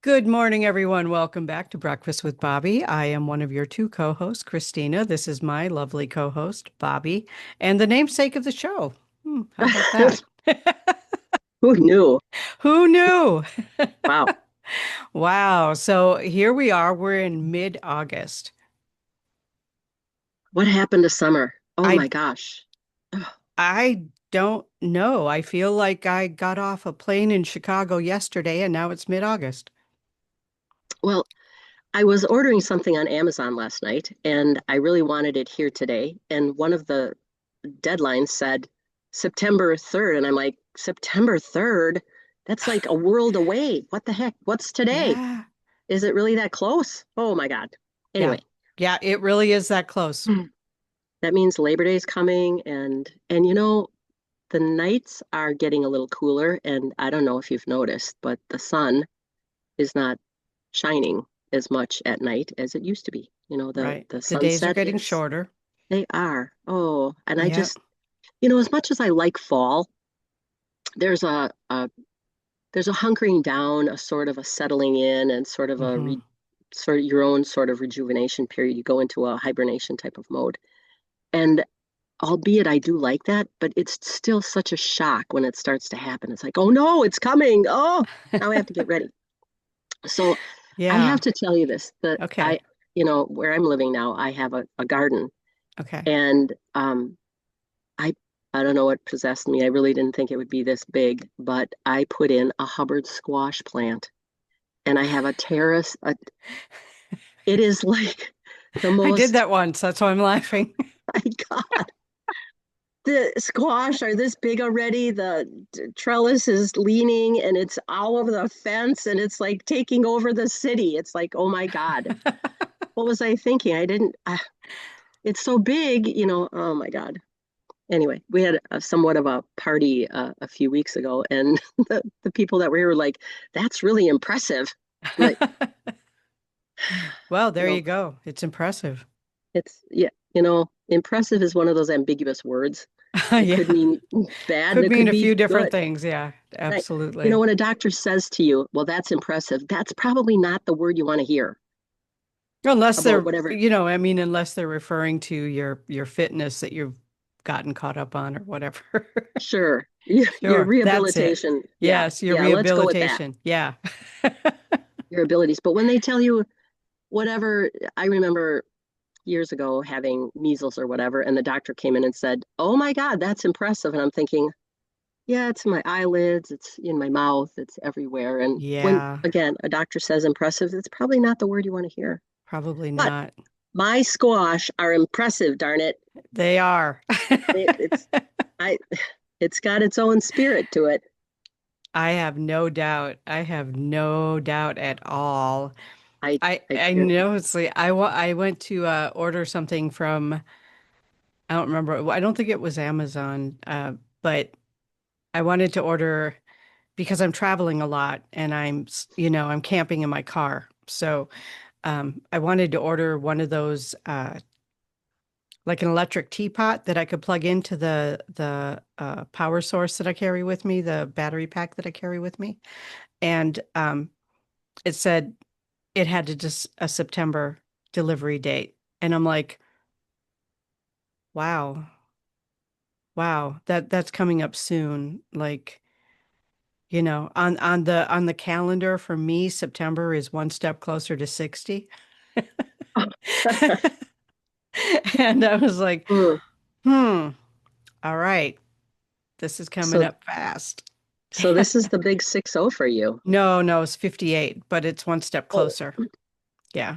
Good morning, everyone. Welcome back to Breakfast with Bobby. I am one of your two co-hosts, Christina. This is my lovely co-host, Bobby, and the namesake of the show. How about that? Who knew? Who knew? Wow. Wow. So here we are. We're in mid-August. What happened to summer? Oh I my gosh. Ugh. I don't know. I feel like I got off a plane in Chicago yesterday and now it's mid-August. Well, I was ordering something on Amazon last night and I really wanted it here today. And one of the deadlines said September 3rd. And I'm like, September 3rd? That's like a world away. What the heck? What's today? Yeah. Is it really that close? Oh my God. Yeah. Anyway, Yeah, it really is that close. that means Labor Day is coming and the nights are getting a little cooler and I don't know if you've noticed, but the sun is not shining as much at night as it used to be. Right. The The days are sunset getting is, shorter. they are. Oh, and I Yep. just, as much as I like fall, there's there's a hunkering down, a sort of a settling in and sort of Hmm. sort of your own sort of rejuvenation period. You go into a hibernation type of mode. And albeit I do like that, but it's still such a shock when it starts to happen. It's like, oh no, it's coming. Oh, now I have to get ready. So I have Yeah. to tell you this, that Okay. where I'm living now, I have a garden Okay. and I I don't know what possessed me. I really didn't think it would be this big, but I put in a Hubbard squash plant and I have a terrace. It is like the I did most, that once. That's why I'm laughing. my God, the squash are this big already. The trellis is leaning and it's all over the fence and it's like taking over the city. It's like, oh my God, what was I thinking? I didn't. It's so big, oh my God. Anyway, we had somewhat of a party a few weeks ago, and the people that were here were like, "That's really impressive." I'm like, Well, you there you know, go. It's impressive. yeah, impressive is one of those ambiguous words. It Yeah. could mean bad and Could it mean could a be few different good. things. Yeah, Right. absolutely. When a doctor says to you, "Well, that's impressive," that's probably not the word you want to hear Unless about they're, whatever. I mean, unless they're referring to your fitness that you've gotten caught up on or whatever. Sure, your Sure, that's it. rehabilitation. Yeah, Yes, your yeah. Let's go with that. rehabilitation. Yeah. Your abilities. But when they tell you whatever, I remember years ago having measles or whatever, and the doctor came in and said, "Oh my God, that's impressive." And I'm thinking, yeah, it's in my eyelids, it's in my mouth, it's everywhere. And when, Yeah, again, a doctor says impressive, it's probably not the word you want to hear. probably But not. my squash are impressive, darn it. They are. It's I it's got its own spirit to it. I have no doubt. I have no doubt at all. I I I can't. know it's like I went to order something from I don't remember. I don't think it was Amazon, but I wanted to order because I'm traveling a lot and I'm camping in my car. So I wanted to order one of those like an electric teapot that I could plug into the power source that I carry with me, the battery pack that I carry with me. And it said it had to just a September delivery date. And I'm like, wow, wow, that's coming up soon. Like, on the calendar for me, September is one step closer to 60. And I was like, Mm. hmm, all right, this is coming So up fast. so this is the big 60 for you. No, no, it's 58, but it's one step Oh, closer. Yeah,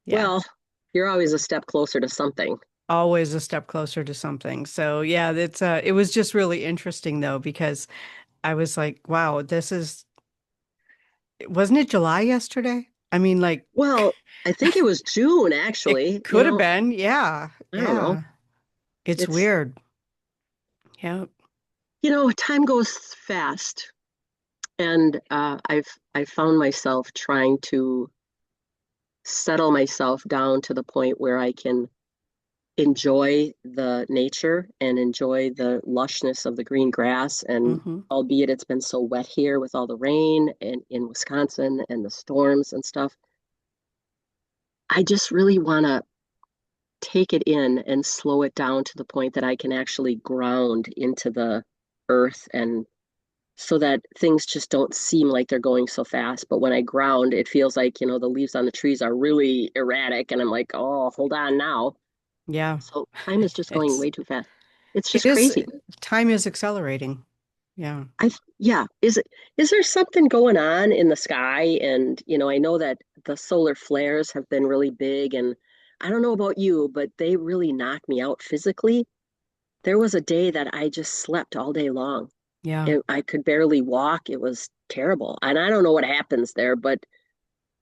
yeah. well, you're always a step closer to something. Always a step closer to something. So yeah, it was just really interesting though, because I was like, wow, wasn't it July yesterday? I mean, like, Well, I think it was June, it actually. could have been. Yeah, I don't know. yeah. It's It's, weird. Yeah. time goes fast, and I've found myself trying to settle myself down to the point where I can enjoy the nature and enjoy the lushness of the green grass. And Hmm. albeit it's been so wet here with all the rain and in Wisconsin and the storms and stuff, I just really want to take it in and slow it down to the point that I can actually ground into the earth and so that things just don't seem like they're going so fast. But when I ground, it feels like, the leaves on the trees are really erratic. And I'm like, oh, hold on now. Yeah. So time is just going It's, way too fast. It's it just is, crazy. time is accelerating. Yeah. Yeah, is there something going on in the sky? And, I know that the solar flares have been really big and I don't know about you, but they really knocked me out physically. There was a day that I just slept all day long. Yeah. I could barely walk. It was terrible. And I don't know what happens there, but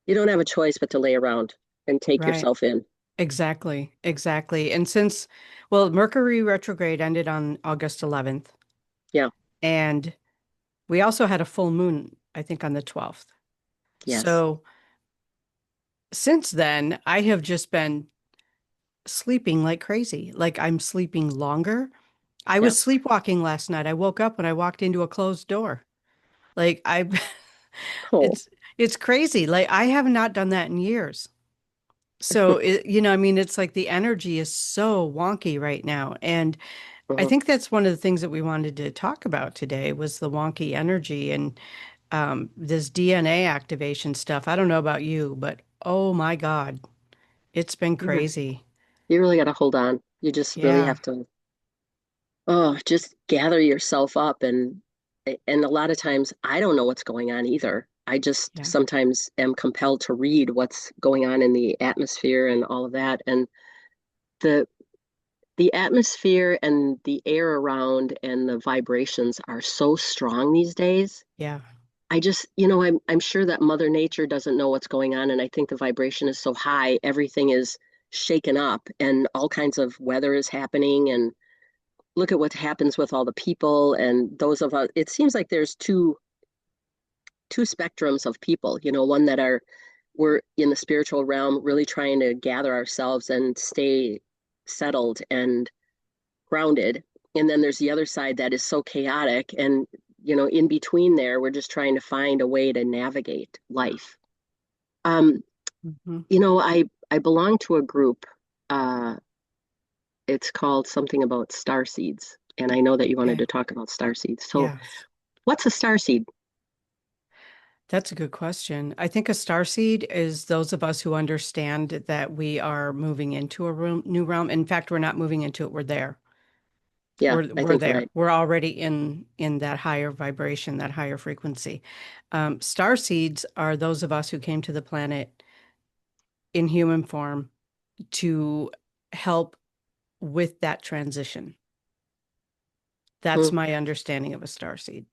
you don't have a choice but to lay around and take Right. yourself in. Exactly. Exactly. And since, well, Mercury retrograde ended on August 11th, Yeah, and we also had a full moon, I think, on the 12th. yes. So since then, I have just been sleeping like crazy. Like I'm sleeping longer. I Yeah. was sleepwalking last night. I woke up when I walked into a closed door. Like I Oh, it's crazy. Like I have not done that in years. So I mean, it's like the energy is so wonky right now. And I mhm. think that's one of the things that we wanted to talk about today was the wonky energy and this DNA activation stuff. I don't know about you, but oh my God, it's been You re- crazy. you really got to hold on. You just really Yeah, have to, just gather yourself up. And a lot of times I don't know what's going on either. I just yeah, sometimes am compelled to read what's going on in the atmosphere and all of that. And the the atmosphere and the air around and the vibrations are so strong these days. yeah, I just, I'm sure that Mother Nature doesn't know what's going on, and I think the vibration is so high, everything is shaken up, and all kinds of weather is happening. And look at what happens with all the people and those of us. It seems like there's two spectrums of people. One that are we're in the spiritual realm, really trying to gather ourselves and stay settled and grounded. And then there's the other side that is so chaotic. And, in between there, we're just trying to find a way to navigate life. Um, hmm, I belong to a group. Uh, it's called something about star seeds. And I know that you wanted okay, to talk about star seeds. So, yes. what's a star seed? That's a good question. I think a star seed is those of us who understand that we are moving into a new realm. In fact, we're not moving into it, we're there. Yeah, I We're think you're there. right. We're already in that higher vibration, that higher frequency. Star seeds are those of us who came to the planet in human form to help with that transition. That's Hmm. my understanding of a star seed.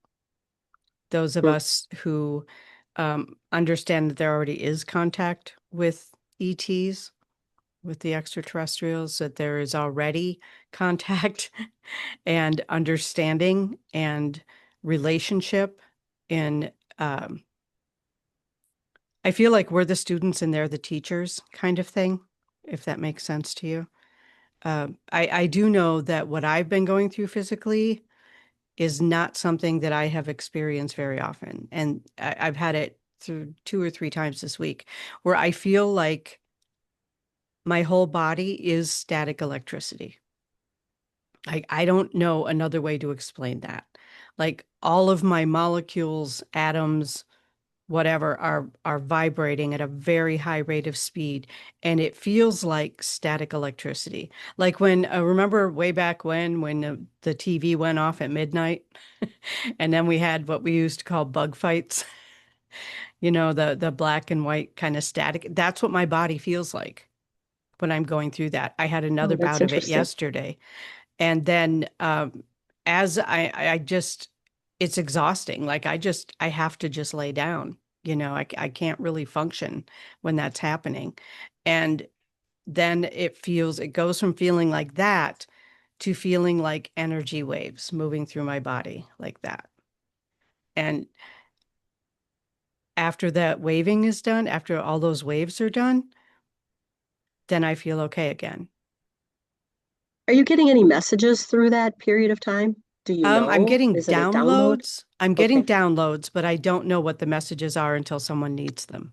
Those of Hmm. us who understand that there already is contact with ETs, with the extraterrestrials, that there is already contact and understanding and relationship. And I feel like we're the students and they're the teachers kind of thing, if that makes sense to you. I do know that what I've been going through physically is not something that I have experienced very often. And I've had it through 2 or 3 times this week where I feel like my whole body is static electricity. I don't know another way to explain that. Like all of my molecules, atoms, whatever are vibrating at a very high rate of speed and it feels like static electricity. Like when remember way back when the TV went off at midnight and then we had what we used to call bug fights, the black and white kind of static. That's what my body feels like when I'm going through that. I had Oh, another that's bout of it interesting. yesterday. And then as I just, it's exhausting. Like I have to just lay down. I can't really function when that's happening. And then it goes from feeling like that to feeling like energy waves moving through my body like that. And after that waving is done, after all those waves are done, then I feel okay again. Are you getting any messages through that period of time? Do you I'm know? getting Is it a download? downloads. I'm getting Okay. downloads, but I don't know what the messages are until someone needs them.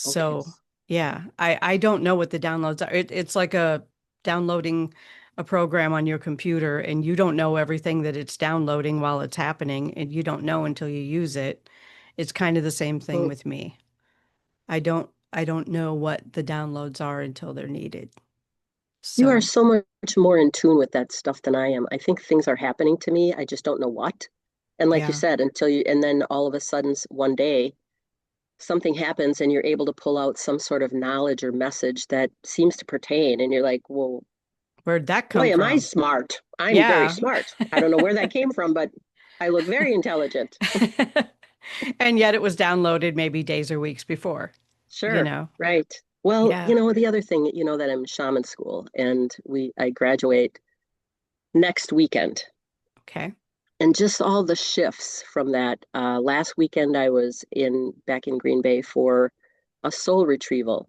Okay. So yeah, I don't know what the downloads are. It's like a downloading a program on your computer and you don't know everything that it's downloading while it's happening and you don't know until you use it. It's kind of the same thing Mm. with me. I don't know what the downloads are until they're needed. You are So, so much more in tune with that stuff than I am. I think things are happening to me. I just don't know what. And like you yeah, said, and then all of a sudden, one day, something happens and you're able to pull out some sort of knowledge or message that seems to pertain. And you're like, well, where'd that come boy, am I from? smart. I'm very Yeah. smart. I don't know where that came from, but I look very intelligent. And yet it was downloaded maybe days or weeks before, you Sure. know. Right. Well, Yeah. the other thing, that I'm shaman school and I graduate next weekend. Okay. And just all the shifts from that. Last weekend, I was in back in Green Bay for a soul retrieval,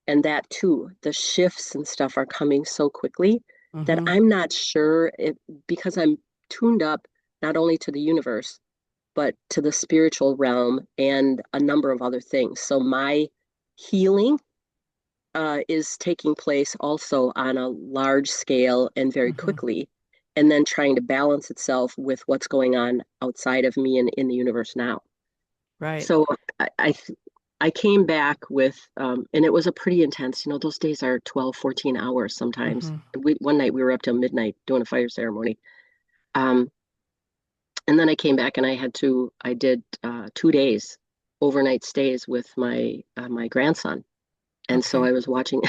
and that too, the shifts and stuff are coming so quickly that Hmm. I'm not sure if because I'm tuned up not only to the universe but to the spiritual realm and a number of other things. So my healing is taking place also on a large scale and very Hmm. quickly, and then trying to balance itself with what's going on outside of me and in the universe now. Right. So I came back with, and it was a pretty intense, those days are 12, 14 hours sometimes. Hmm. One night we were up till midnight doing a fire ceremony. Um, and then I came back and I did 2 days overnight stays with my grandson. And so Okay. I was watching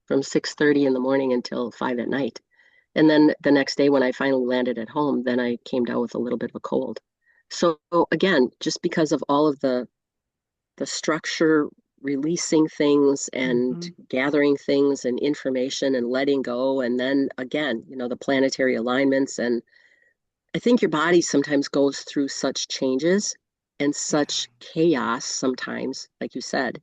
from 6:30 in the morning until 5 at night. And then the next day when I finally landed at home, then I came down with a little bit of a cold. So again, just because of all of the structure, releasing things and Hmm. gathering things and information and letting go, and then again, the planetary alignments, and I think your body sometimes goes through such changes and Yeah. such chaos sometimes, like you said,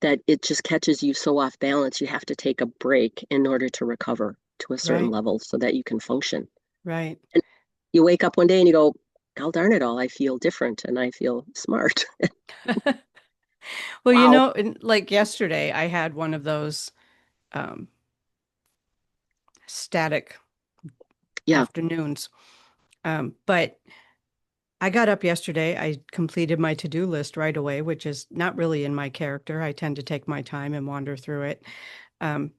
that it just catches you so off balance, you have to take a break in order to recover to a certain Right. level so that you can function. Right. And you wake up one day and you go, God darn it all, I feel different and I feel smart. Well, Wow. like yesterday, I had one of those um, static Yeah. afternoons. But I got up yesterday. I completed my to-do list right away, which is not really in my character. I tend to take my time and wander through it. Um,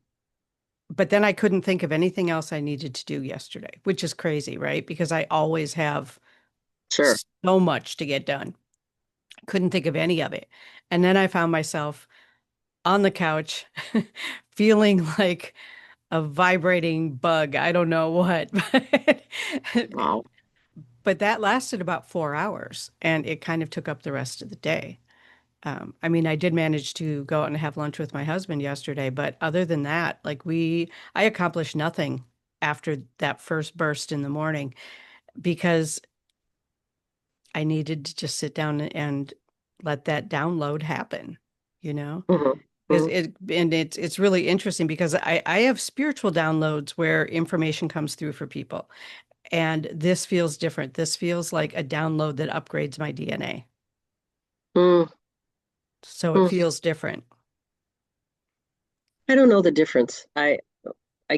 but then I couldn't think of anything else I needed to do yesterday, which is crazy, right? Because I always have Sure. so much to get done. Couldn't think of any of it. And then I found myself on the couch feeling like a vibrating bug. I don't know what. Wow. But that lasted about 4 hours and it kind of took up the rest of the day. I mean, I did manage to go out and have lunch with my husband yesterday, but other than that, I accomplished nothing after that first burst in the morning because I needed to just sit down and let that download happen, you know? Hmm. Because Hmm. it's really interesting because I have spiritual downloads where information comes through for people. And this feels different. This feels like a download that upgrades my DNA. Hmm. So it Hmm. feels different. I don't know the difference. I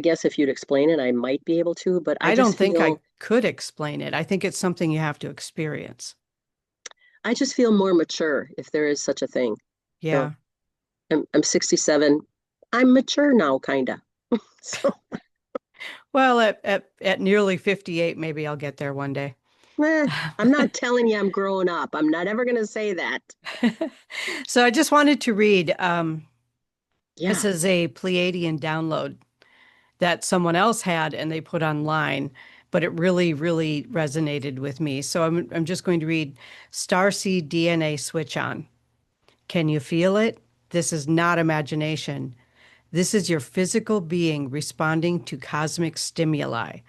guess if you'd explain it, I might be able to, but I don't think I could explain it. I think it's something you have to experience. I just feel more mature if there is such a thing. You know, Yeah. I'm 67. I'm mature now, kind of. So, Well, at nearly 58, maybe I'll get there one day. I'm not telling you I'm growing up. I'm not ever going to say that. So I just wanted to read. This Yeah. is a Pleiadian download that someone else had and they put online, but it really, really resonated with me. So I'm just going to read Starseed DNA switch on. Can you feel it? This is not imagination. This is your physical being responding to cosmic stimuli.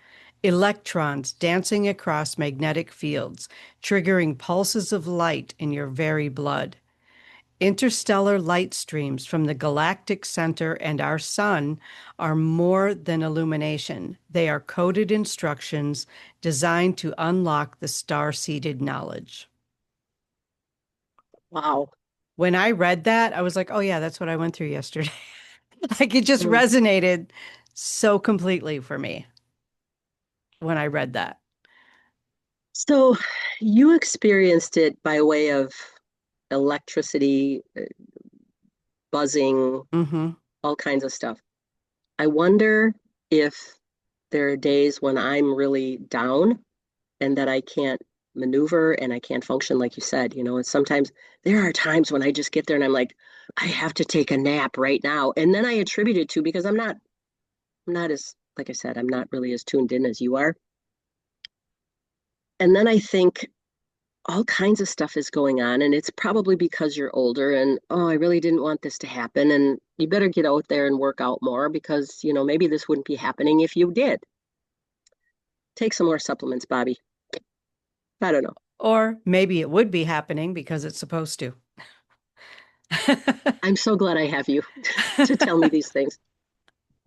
Electrons dancing across magnetic fields, triggering pulses of light in your very blood. Interstellar light streams from the galactic center and our sun are more than illumination. They are coded instructions designed to unlock the star-seeded knowledge. Wow. When I read that, I was like, oh, yeah, that's what I went through yesterday. Like it just Mm. resonated so completely for me when I read that. So you experienced it by way of electricity, buzzing, Hmm. all kinds of stuff. I wonder if there are days when I'm really down and that I can't maneuver and I can't function like you said, and sometimes there are times when I just get there and I'm like, I have to take a nap right now. And then I attribute it to because I'm not as, like I said, I'm not really as tuned in as you are. And then I think all kinds of stuff is going on, and it's probably because you're older and, oh, I really didn't want this to happen. And you better get out there and work out more because, maybe this wouldn't be happening if you did. Take some more supplements, Bobby. I don't know. Or maybe it would be happening because it's supposed to. I'm so glad I have you to tell me these things.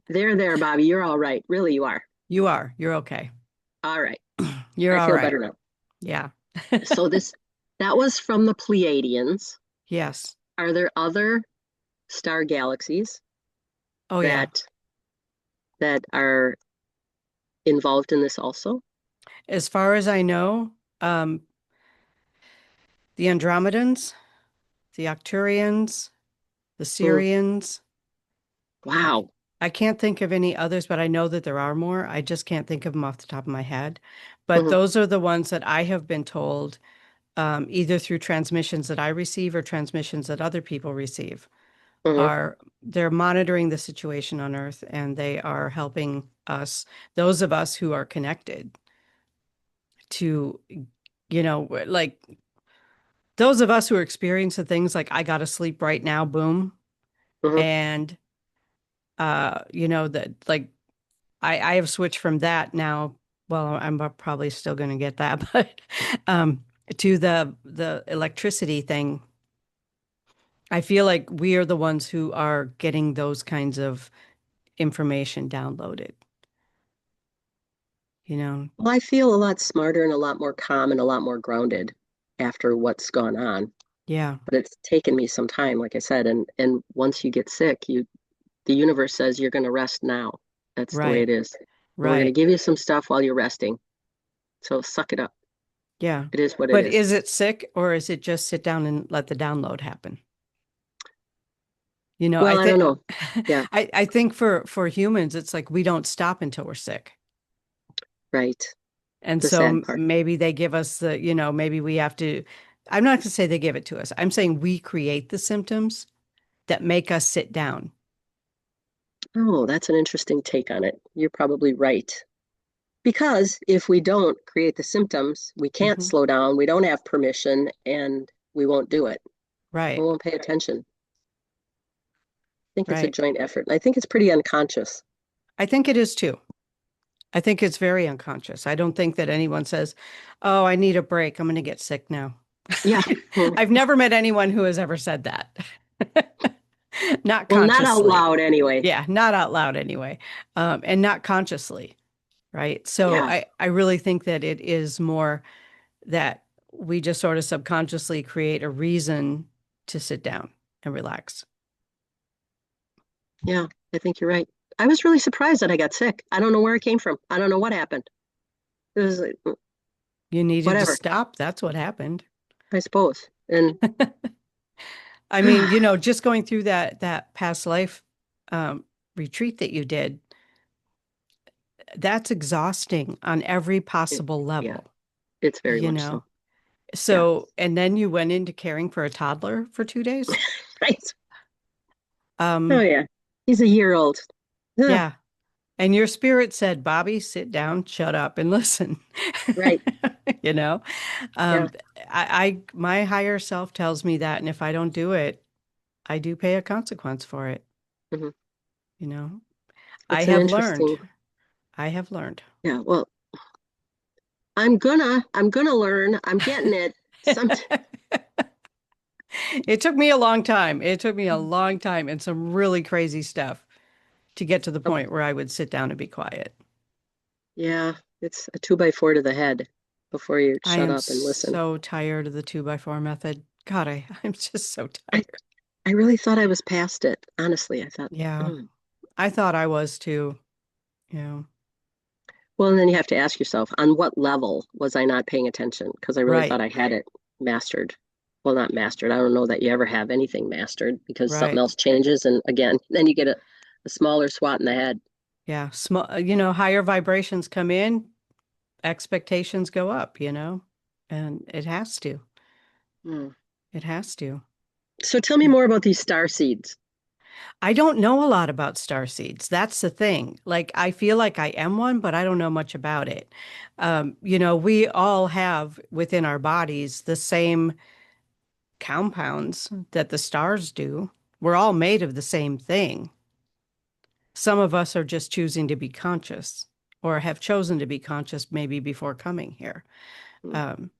There, Bobby. You're all right. Really, you are. You are. You're okay. All right. You're I all feel right. better now. Yeah. So that was from the Pleiadians. Yes. Are there other star galaxies Oh, yeah. that that are involved in this also? As far as I know, um, the Andromedans, the Arcturians, the Mm, Syrians. I, wow. I can't think of any others, but I know that there are more. I just can't think of them off the top of my head. But Hmm. those are the ones that I have been told, either through transmissions that I receive or transmissions that other people receive, Hmm. are they're monitoring the situation on Earth and they are helping us, those of us who are connected to, like those of us who are experiencing things like I gotta sleep right now, boom. Hmm. And that like I have switched from that now. Well, I'm probably still gonna get that, but um to the electricity thing. I feel like we are the ones who are getting those kinds of information downloaded, you know? Well, I feel a lot smarter and a lot more calm and a lot more grounded after what's gone on. Yeah, But it's taken me some time, like I said, and once you get sick, the universe says you're going to rest now. That's the way right, it is. And we're going to right. give you some stuff while you're resting. So suck it up. Yeah. It is what it But is. is it sick or is it just sit down and let the download happen? I Well, I don't think know. Yeah, I think for humans, it's like we don't stop until we're sick. right. And The so sad part. maybe they give us maybe we have to, I'm not going to say they give it to us. I'm saying we create the symptoms that make us sit down. Oh, that's an interesting take on it. You're probably right. Because if we don't create the symptoms, we can't Hmm. slow down, we don't have permission, and we won't do it. We Right, won't pay attention. I think it's a right. joint effort. I think it's pretty unconscious. I think it is too. I think it's very unconscious. I don't think that anyone says, "Oh, I need a break. I'm going to get sick now." Yeah. Well, I've never met anyone who has ever said that. Not not out consciously. loud anyway. Yeah, not out loud anyway. And not consciously, right? So Yeah. I really think that it is more that we just sort of subconsciously create a reason to sit down and relax. Yeah. I think you're right. I was really surprised that I got sick. I don't know where it came from. I don't know what happened. It was like, You needed to whatever, stop. That's what happened. I suppose. And I mean, just going through that past life retreat that you did, that's exhausting on every it, possible yeah, level, it's very you much know? so. Yeah. So, and then you went into caring for a toddler for 2 days. Right. Oh, Um, yeah. He's a year old. Ugh, yeah. And your spirit said, Bobby, sit down, shut up, and listen. right. You know, Yeah. um, my higher self tells me that, and if I don't do it, I do pay a consequence for it. Hmm. You know, I It's an have learned. interesting, I have learned. yeah. Well, I'm gonna learn. I'm getting it. Some, It took me a long time. It took me a long time and some really crazy stuff to get to the Oh, point where I would sit down and be quiet. yeah, it's a 2x4 to the head before you I shut am up and listen. so tired of the 2x4 method. God, I'm just so I, tired. I really thought I was past it. Honestly, I thought, Yeah, mm. I thought I was too. Yeah, Well, and then you have to ask yourself, on what level was I not paying attention? Because I really right, thought I had it mastered. Well, not mastered. I don't know that you ever have anything mastered because something right. else changes. And again, then you get a smaller swat in the head. Yeah, small, higher vibrations come in, expectations go up, and it has to. Mm. It has to. So tell me more about these star seeds. I don't know a lot about star seeds. That's the thing. Like, I feel like I am one, but I don't know much about it. We all have within our bodies the same compounds that the stars do. We're all made of the same thing. Some of us are just choosing to be conscious or have chosen to be conscious maybe before coming here. Mm. Um,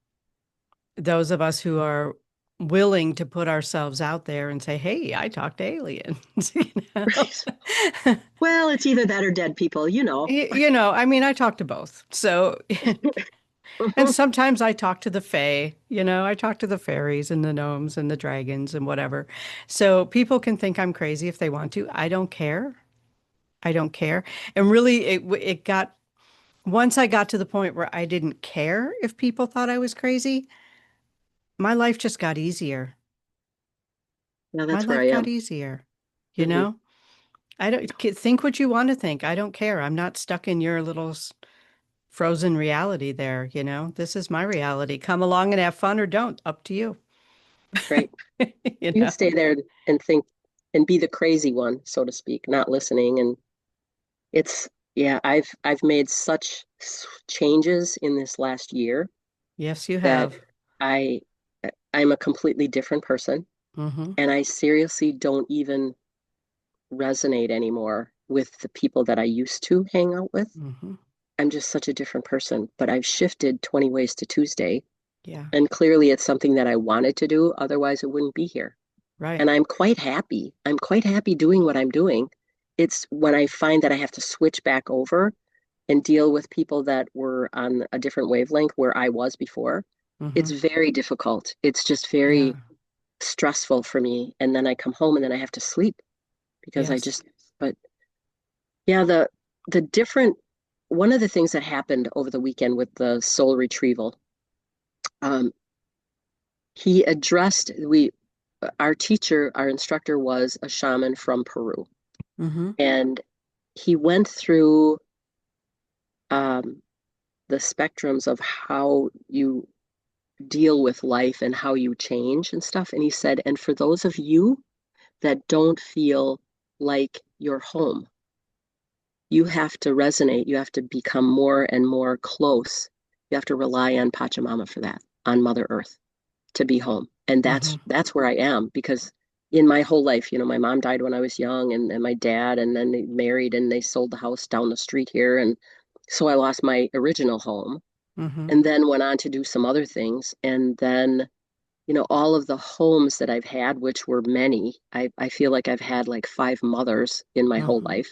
those of us who are willing to put ourselves out there and say, "Hey, I talk to aliens," Right. Well, it's either that or dead people, you know. I mean, I talk to both. So, and sometimes I talk to the fae, I talk to the fairies and the gnomes and the dragons and whatever. So people can think I'm crazy if they want to. I don't care. I don't care. And really, it got, once I got to the point where I didn't care if people thought I was crazy, my life just got easier. Yeah, My that's where I life got am. easier, you Hmm. know? I don't think what you want to think. I don't care. I'm not stuck in your little frozen reality there. This is my reality. Come along and have fun or don't. Up to you. Right. You You can know? stay there and think and be the crazy one, so to speak, not listening. And it's, yeah, I've made such changes in this last year Yes, you that have. I I'm a completely different person, Mm-hmm. and I seriously don't even resonate anymore with the people that I used to hang out with. Mm-hmm. I'm just such a different person, but I've shifted 20 ways to Tuesday, Yeah. and clearly it's something that I wanted to do, otherwise it wouldn't be here. Right. And I'm quite happy. I'm quite happy doing what I'm doing. It's when I find that I have to switch back over and deal with people that were on a different wavelength where I was before. Mm-hmm. It's very difficult. It's just very Yeah. stressful for me. And then I come home and then I have to sleep because I Yes. just, but yeah, the different, one of the things that happened over the weekend with the soul retrieval, um, he addressed, our teacher, our instructor was a shaman from Peru. Mm-hmm. And he went through um, the spectrums of how you deal with life and how you change and stuff. And he said, and for those of you that don't feel like you're home, you have to resonate. You have to become more and more close. You have to rely on Pachamama for that, on Mother Earth to be home. And Mm-hmm. that's where I am because in my whole life, my mom died when I was young and my dad, and then they married and they sold the house down the street here. And so I lost my original home Mm-hmm. and then went on to do some other things. And then, all of the homes that I've had, which were many, I feel like I've had like five mothers in my whole Mm-hmm. life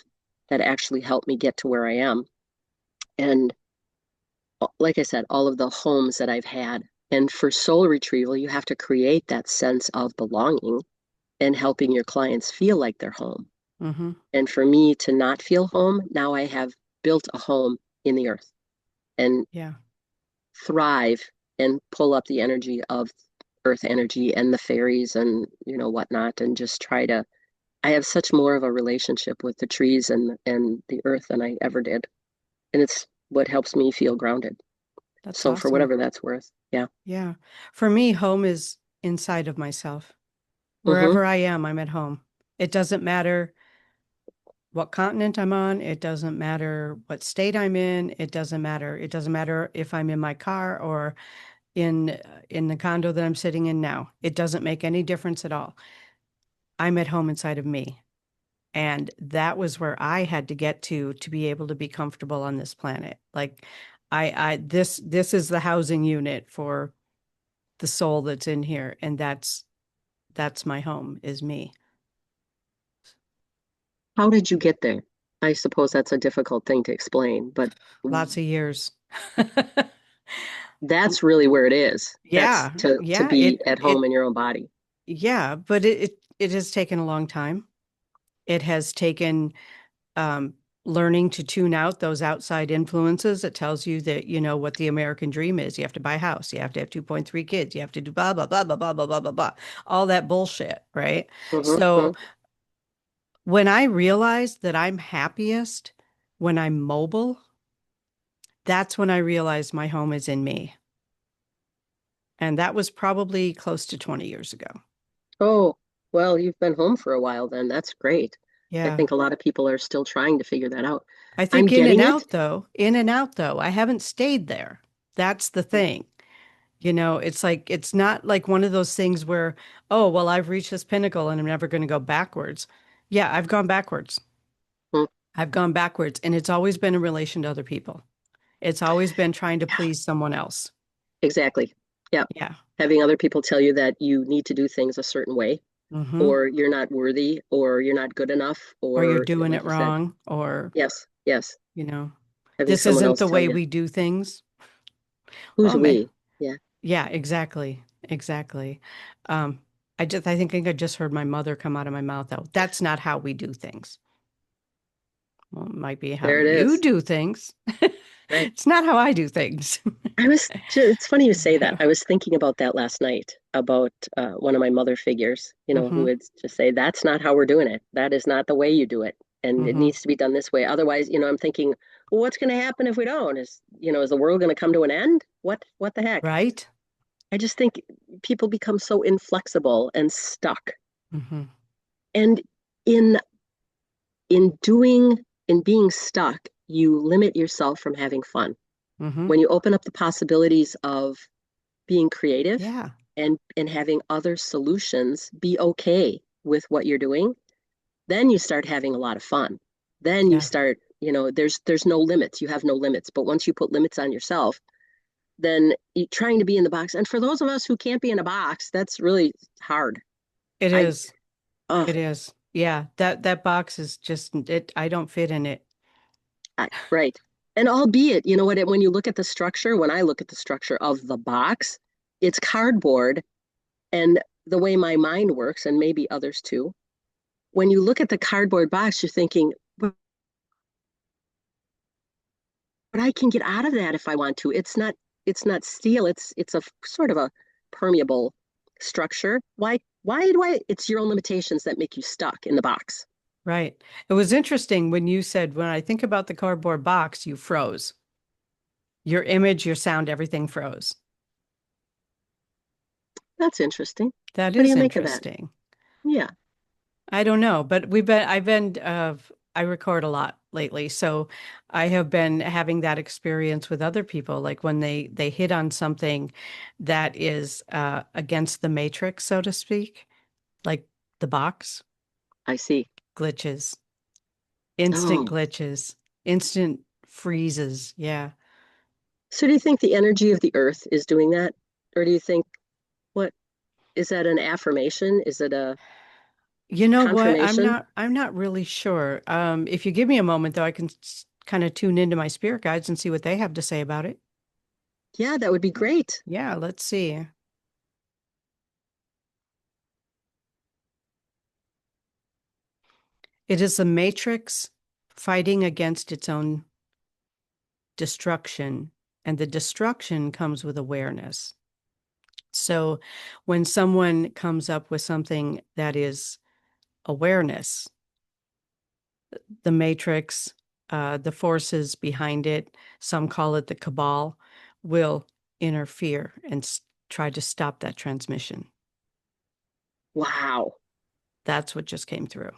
that actually helped me get to where I am. And like I said, all of the homes that I've had. And for soul retrieval, you have to create that sense of belonging and helping your clients feel like they're home. Mm-hmm. And for me to not feel home, now I have built a home in the earth and Yeah. thrive and pull up the energy of earth energy and the fairies and whatnot and just try to I have such more of a relationship with the trees and the earth than I ever did. And it's what helps me feel grounded. That's So for awesome. whatever that's worth. Yeah. Yeah. For me, home is inside of myself. Mm-hmm. Wherever I am, I'm at home. It doesn't matter what continent I'm on. It doesn't matter what state I'm in. It doesn't matter. It doesn't matter if I'm in my car or in the condo that I'm sitting in now. It doesn't make any difference at all. I'm at home inside of me. And that was where I had to get to be able to be comfortable on this planet. Like this is the housing unit for the soul that's in here. And that's my home, is me. How did you get there? I suppose that's a difficult thing to explain, but Lots of years. that's really where it is. That's Yeah, to yeah, be at home in your own body. yeah, but it has taken a long time. It has taken um, learning to tune out those outside influences that tells you that you know what the American dream is. You have to buy a house, you have to have 2.3 kids, you have to do blah blah blah blah blah blah blah blah blah, all that bullshit, right? Hmm. So when I realized that I'm happiest when I'm mobile, that's when I realized my home is in me. And that was probably close to 20 years ago. Oh, well, you've been home for a while then. That's great. I Yeah. think a lot of people are still trying to figure that out. I I'm think getting it. in and out though, I haven't stayed there. That's the thing. You know, it's like, it's not like one of those things where, oh, well, I've reached this pinnacle and I'm never going to go backwards. Yeah, I've gone backwards. Mm, I've gone backwards. And it's always been in relation to other people. It's always been trying to yeah, please someone else. exactly. Yeah. Yeah. Having other people tell you that you need to do things a certain way, Hmm. or you're not worthy, or you're not good enough, Or you're or doing like it you said, wrong, or, yes, yes. you know, Having this someone isn't else the tell way you, we do things. who's Well, man. we? Yeah. Yeah, exactly. Exactly. Um, I think I just heard my mother come out of my mouth out. That's not how we do things. Well, it might be how There it you is. do things. Right. It's not how I do things. It's funny you say that. I was thinking about that last night about one of my mother figures, who Hmm. would just say, that's not how we're doing it. That is not the way you do it. And it Hmm. needs to be done this way. Otherwise, I'm thinking, well, what's going to happen if we don't? Is the world going to come to an end? What the heck? Right? I just think people become so inflexible and stuck. Hmm. And in in doing in being stuck, you limit yourself from having fun. Hmm. When you open up the possibilities of being creative Yeah. and having other solutions, be okay with what you're doing, then you start having a lot of fun. Then you Yeah. start, there's no limits. You have no limits. But once you put limits on yourself, then trying to be in the box. And for those of us who can't be in a box, that's really hard. It I, is. oh, It is. Yeah. That box is just it. I don't fit in it. right. And albeit, you know what, when you look at the structure, when I look at the structure of the box, it's cardboard. And the way my mind works, and maybe others too, when you look at the cardboard box, you're thinking, but I can get out of that if I want to. It's not steel. It's a sort of a permeable structure. Why do I it's your own limitations that make you stuck in the box. Right. It was interesting when you said, when I think about the cardboard box, you froze. Your image, your sound, everything froze. That's interesting. That What do is you make of that? interesting. Yeah, I don't know, but I record a lot lately. So I have been having that experience with other people, like when they hit on something that is against the matrix, so to speak, like the box I see. glitches, Oh, instant freezes. Yeah. so do you think the energy of the earth is doing that? Or do you think, what is that, an affirmation? Is it a You know what? confirmation? I'm not really sure. If you give me a moment though, I can kind of tune into my spirit guides and see what they have to say about it. Yeah, that would be great. Yeah, let's see. It is the matrix fighting against its own destruction, and the destruction comes with awareness. So when someone comes up with something that is awareness, the matrix, the forces behind it, some call it the cabal, will interfere and try to stop that transmission. Wow. That's what just came through.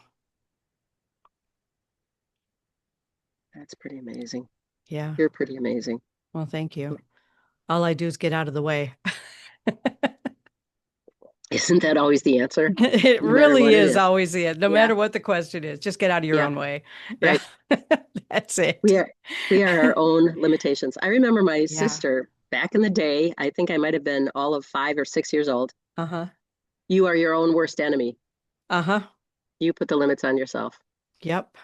That's pretty amazing. Yeah. You're pretty amazing. Well, thank you. All I do is get out of the way. Isn't that always the answer? It No matter really what it is is. always it, no Yeah, matter what the question is. Just get out of your yeah, own way. Yeah. right. That's it. We are we are our own limitations. I remember my Yeah. sister back in the day, I think I might have been all of 5 or 6 years old. Uh-huh. You are your own worst enemy. Uh-huh. You put the limits on yourself. Yep.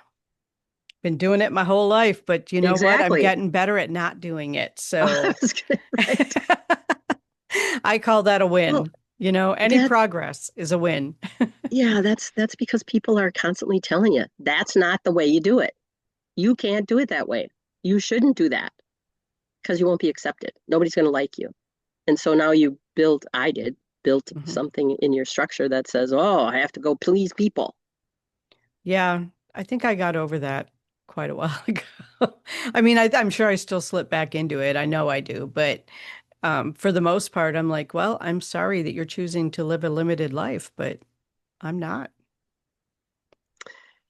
Been doing it my whole life, but you know what? I'm Exactly. getting better at not doing it. I So was gonna, right. I call that a Well, win. You know, any that progress is a win. yeah, that's because people are constantly telling you that's not the way you do it. You can't do it that way. You shouldn't do that because you won't be accepted. Nobody's going to like you. And so now I did, built Mhm. something in your structure that says, oh, I have to go please people. Yeah, I think I got over that quite a while ago. I mean, I'm sure I still slip back into it. I know I do, but for the most part, I'm like, well, I'm sorry that you're choosing to live a limited life, but I'm not.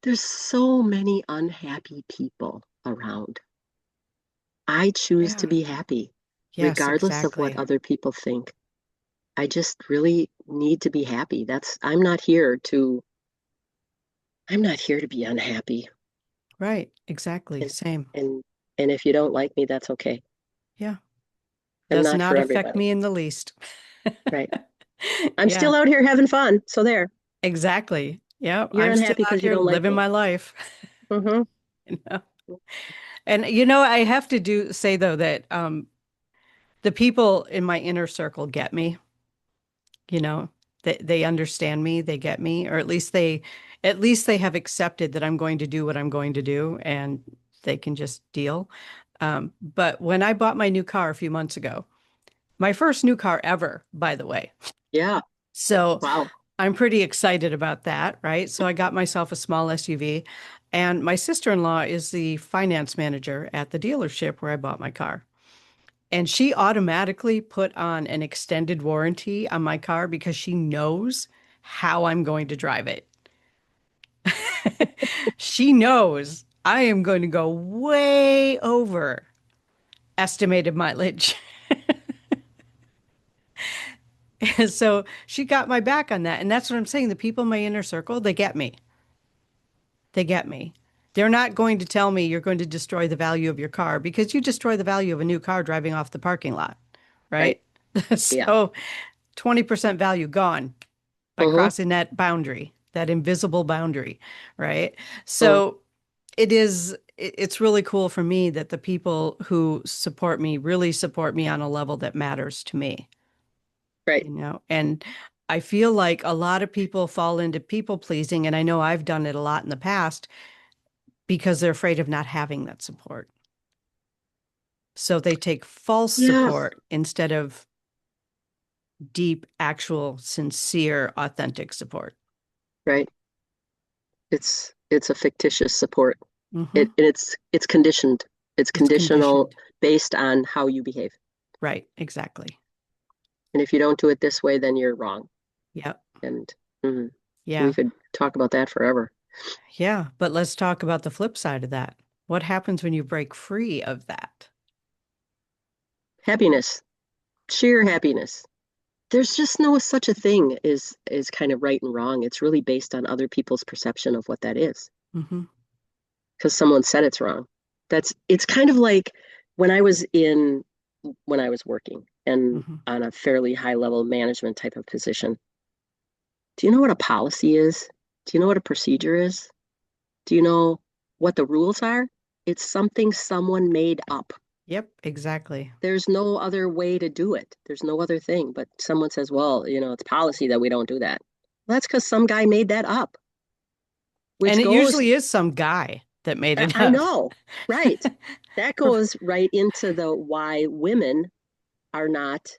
There's so many unhappy people around. I choose to Yeah. be happy, Yes, regardless of what exactly. other people think. I just really need to be happy. I'm not here to be unhappy. Right. Exactly. And Same. and and if you don't like me, that's okay. Yeah. I'm Does not not for affect everybody. me in the least. Right. I'm Yeah, still out here having fun. So there. exactly. Yeah, You're I'm still unhappy out because you here don't like living me. my life. Mm-hmm. You know? And you know, I have to do say though that the people in my inner circle get me, you know, they understand me, they get me, or at least they have accepted that I'm going to do what I'm going to do and they can just deal. But when I bought my new car a few months ago, my first new car ever, by the way. Yeah. So Wow. I'm pretty excited about that, right? So I got myself a small SUV, and my sister-in-law is the finance manager at the dealership where I bought my car. And she automatically put on an extended warranty on my car because she knows how I'm going to drive it. She knows I am going to go way over estimated mileage. So she got my back on that. And that's what I'm saying. The people in my inner circle, they get me. They get me. They're not going to tell me you're going to destroy the value of your car because you destroy the value of a new car driving off the parking lot, Right. right? Yeah. So 20% value gone by Mm-hmm. crossing that boundary, that invisible boundary, right? Mm. So it's really cool for me that the people who support me really support me on a level that matters to me, Right. you know? And I feel like a lot of people fall into people pleasing, and I know I've done it a lot in the past because they're afraid of not having that support. So they take false Yeah. support instead of deep, actual, sincere, authentic support. Right. It's a fictitious support. Hmm. It's conditioned. It's It's conditional conditioned. based on how you behave. Right. Exactly. And if you don't do it this way, then you're wrong. Yep. And mhm, we Yeah. could talk about that forever. Yeah. But let's talk about the flip side of that. What happens when you break free of that? Happiness, sheer happiness. There's just no such a thing as kind of right and wrong. It's really based on other people's perception of what that is. Hmm. Because someone said it's wrong. It's kind of like when I was in when I was working and Hmm. on a fairly high level management type of position. Do you know what a policy is? Do you know what a procedure is? Do you know what the rules are? It's something someone made up. Yep. Exactly. There's no other way to do it. There's no other thing. But someone says, well, it's policy that we don't do that. Well, that's because some guy made that up, And which it goes, usually is some guy that made it I up. know, right. That goes right into the why women are not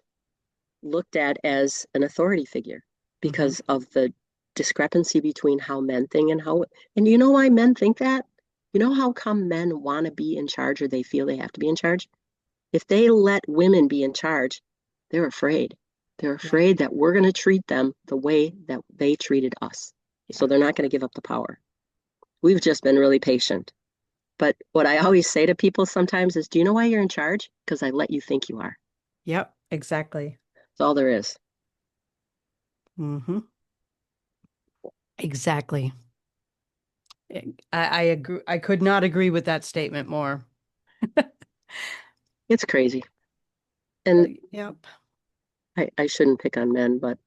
looked at as an authority figure Hmm. because of the discrepancy between how men think and you know why men think that? You know how come men want to be in charge or they feel they have to be in charge? If they let women be in charge, they're afraid. They're Yeah. afraid that we're going to treat them the way that they treated us. Yeah. So they're not going to give up the power. We've just been really patient. But what I always say to people sometimes is, do you know why you're in charge? Because I let you think you are. Yep. Exactly. That's all there is. Hmm. Exactly. I agree. I could not agree with that statement more. It's crazy. And Yep. I shouldn't pick on men, but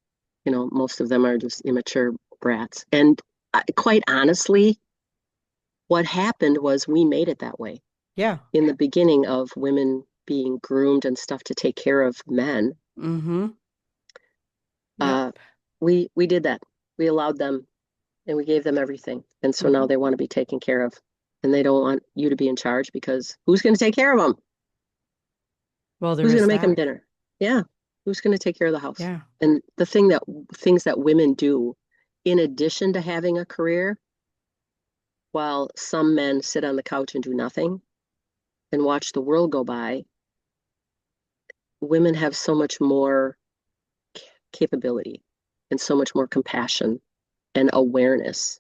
Most of them are just immature brats. And quite honestly, what happened was we made it that way. Yeah. In the beginning of women being groomed and stuff to take care of men, Mm-hmm. uh, Yep. we did that. We allowed them and we gave them everything. And so now Mm-hmm. they want to be taken care of. And they don't want you to be in charge because who's going to take care of them? Well, there Who's going is to make them that. dinner? Yeah. Who's going to take care of the house? Yeah. And the things that women do in addition to having a career, while some men sit on the couch and do nothing and watch the world go by, women have so much more capability and so much more compassion and awareness.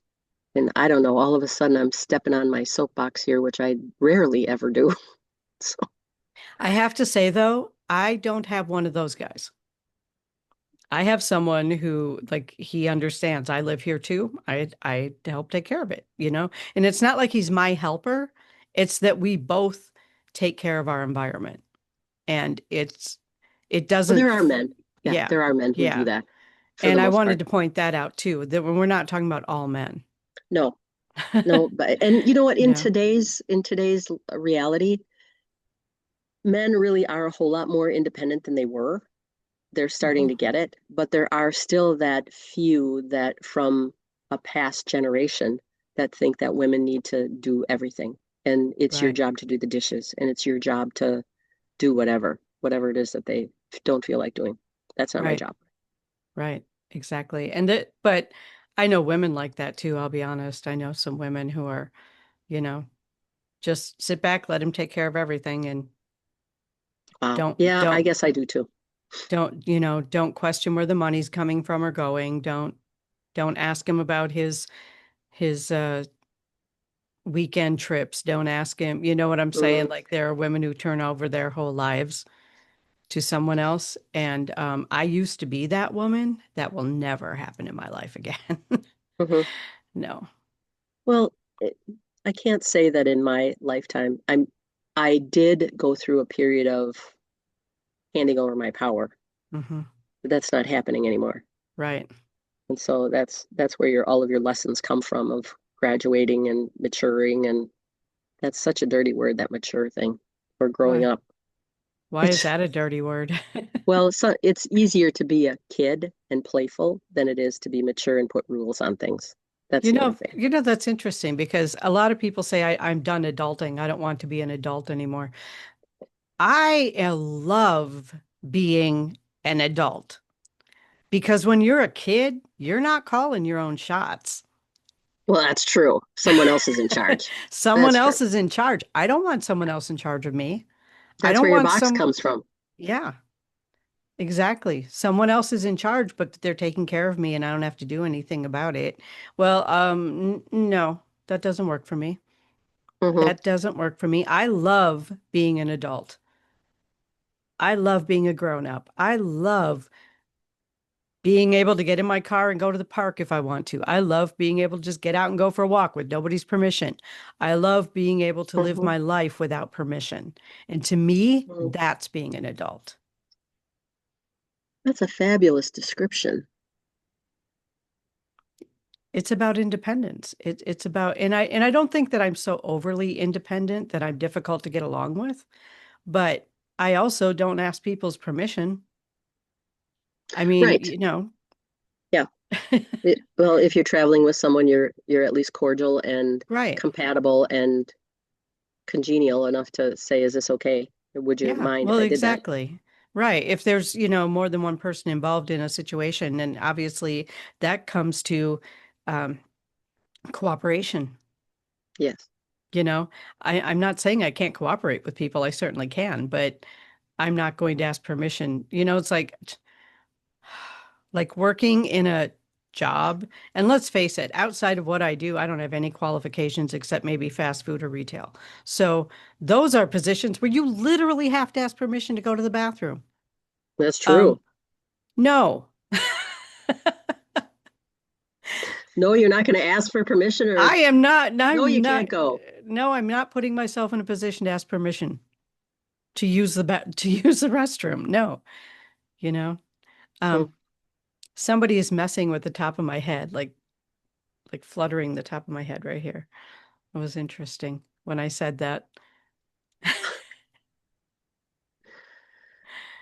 And I don't know, all of a sudden I'm stepping on my soapbox here, which I rarely ever do. So, I have to say though, I don't have one of those guys. I have someone who like he understands I live here too. I help take care of it, you know? And it's not like he's my helper. It's that we both take care of our environment. And it well, doesn't there are men. Yeah, yeah. there are men who do Yeah. that for the And I most wanted part. to point that out too, that we're not talking about all men. No, no, but and you know what? In No. today's reality, men really are a whole lot more independent than they were. They're starting Mhm. to get it, but there are still that few that from a past generation that think that women need to do everything. And it's your Right. job to do the dishes, and it's your job to do whatever it is that they don't feel like doing. That's not my Right. job. Right. Exactly. And that, but I know women like that too, I'll be honest. I know some women who are, you know, just sit back, let him take care of everything and Wow. don't Yeah, I don't guess I do too. don't question where the money's coming from or going. Don't ask him about his weekend trips. Don't ask him, you know what I'm saying? Mm, Like there are women who turn over their whole lives to someone else. And I used to be that woman. That will never happen in my life again. mhm. No. Well, I can't say that in my lifetime. I did go through a period of handing over my power. Hmm. But that's not happening anymore. Right. And so that's where your all of your lessons come from of graduating and maturing, and that's such a dirty word, that mature thing, or growing Why? up. Why is It's that a dirty word? well, so it's easier to be a kid and playful than it is to be mature and put rules on things. That's the only thing. That's interesting because a lot of people say I'm done adulting. I don't want to be an adult anymore. I love being an adult because when you're a kid, you're not calling your own shots. Well, that's true. Someone else is in charge. Someone That's true. else is in charge. I don't want someone else in charge of me. I That's don't where your want box some, comes from. yeah, exactly. Someone else is in charge, but they're taking care of me and I don't have to do anything about it. Well, no, that doesn't work for me. Hmm. That doesn't work for me. I love being an adult. I love being a grown up. I love being able to get in my car and go to the park if I want to. I love being able to just get out and go for a walk with nobody's permission. I love being able to live Hmm. my life without permission. And to me, Well, that's being an adult. that's a fabulous description. It's about independence. It's about, and I don't think that I'm so overly independent that I'm difficult to get along with, but I also don't ask people's permission. I mean, Right. Yeah. right. Well, if you're traveling with someone, you're at least cordial and compatible and congenial enough to say, "Is this okay? Would you Yeah, mind if well, I did that?" exactly. Right. If there's, more than one person involved in a situation, and obviously that comes to um, cooperation. Yes. You know, I'm not saying I can't cooperate with people. I certainly can, but I'm not going to ask permission. It's like working in a job. And let's face it, outside of what I do, I don't have any qualifications except maybe fast food or retail. So those are positions where you literally have to ask permission to go to the bathroom. That's Um, true. no. No, you're not going to ask for permission, or I am not, no, you I'm not, can't go. no, I'm not putting myself in a position to ask permission to use the restroom. No, you know. Hmm. Um, somebody is messing with the top of my head, like fluttering the top of my head right here. It was interesting when I said that.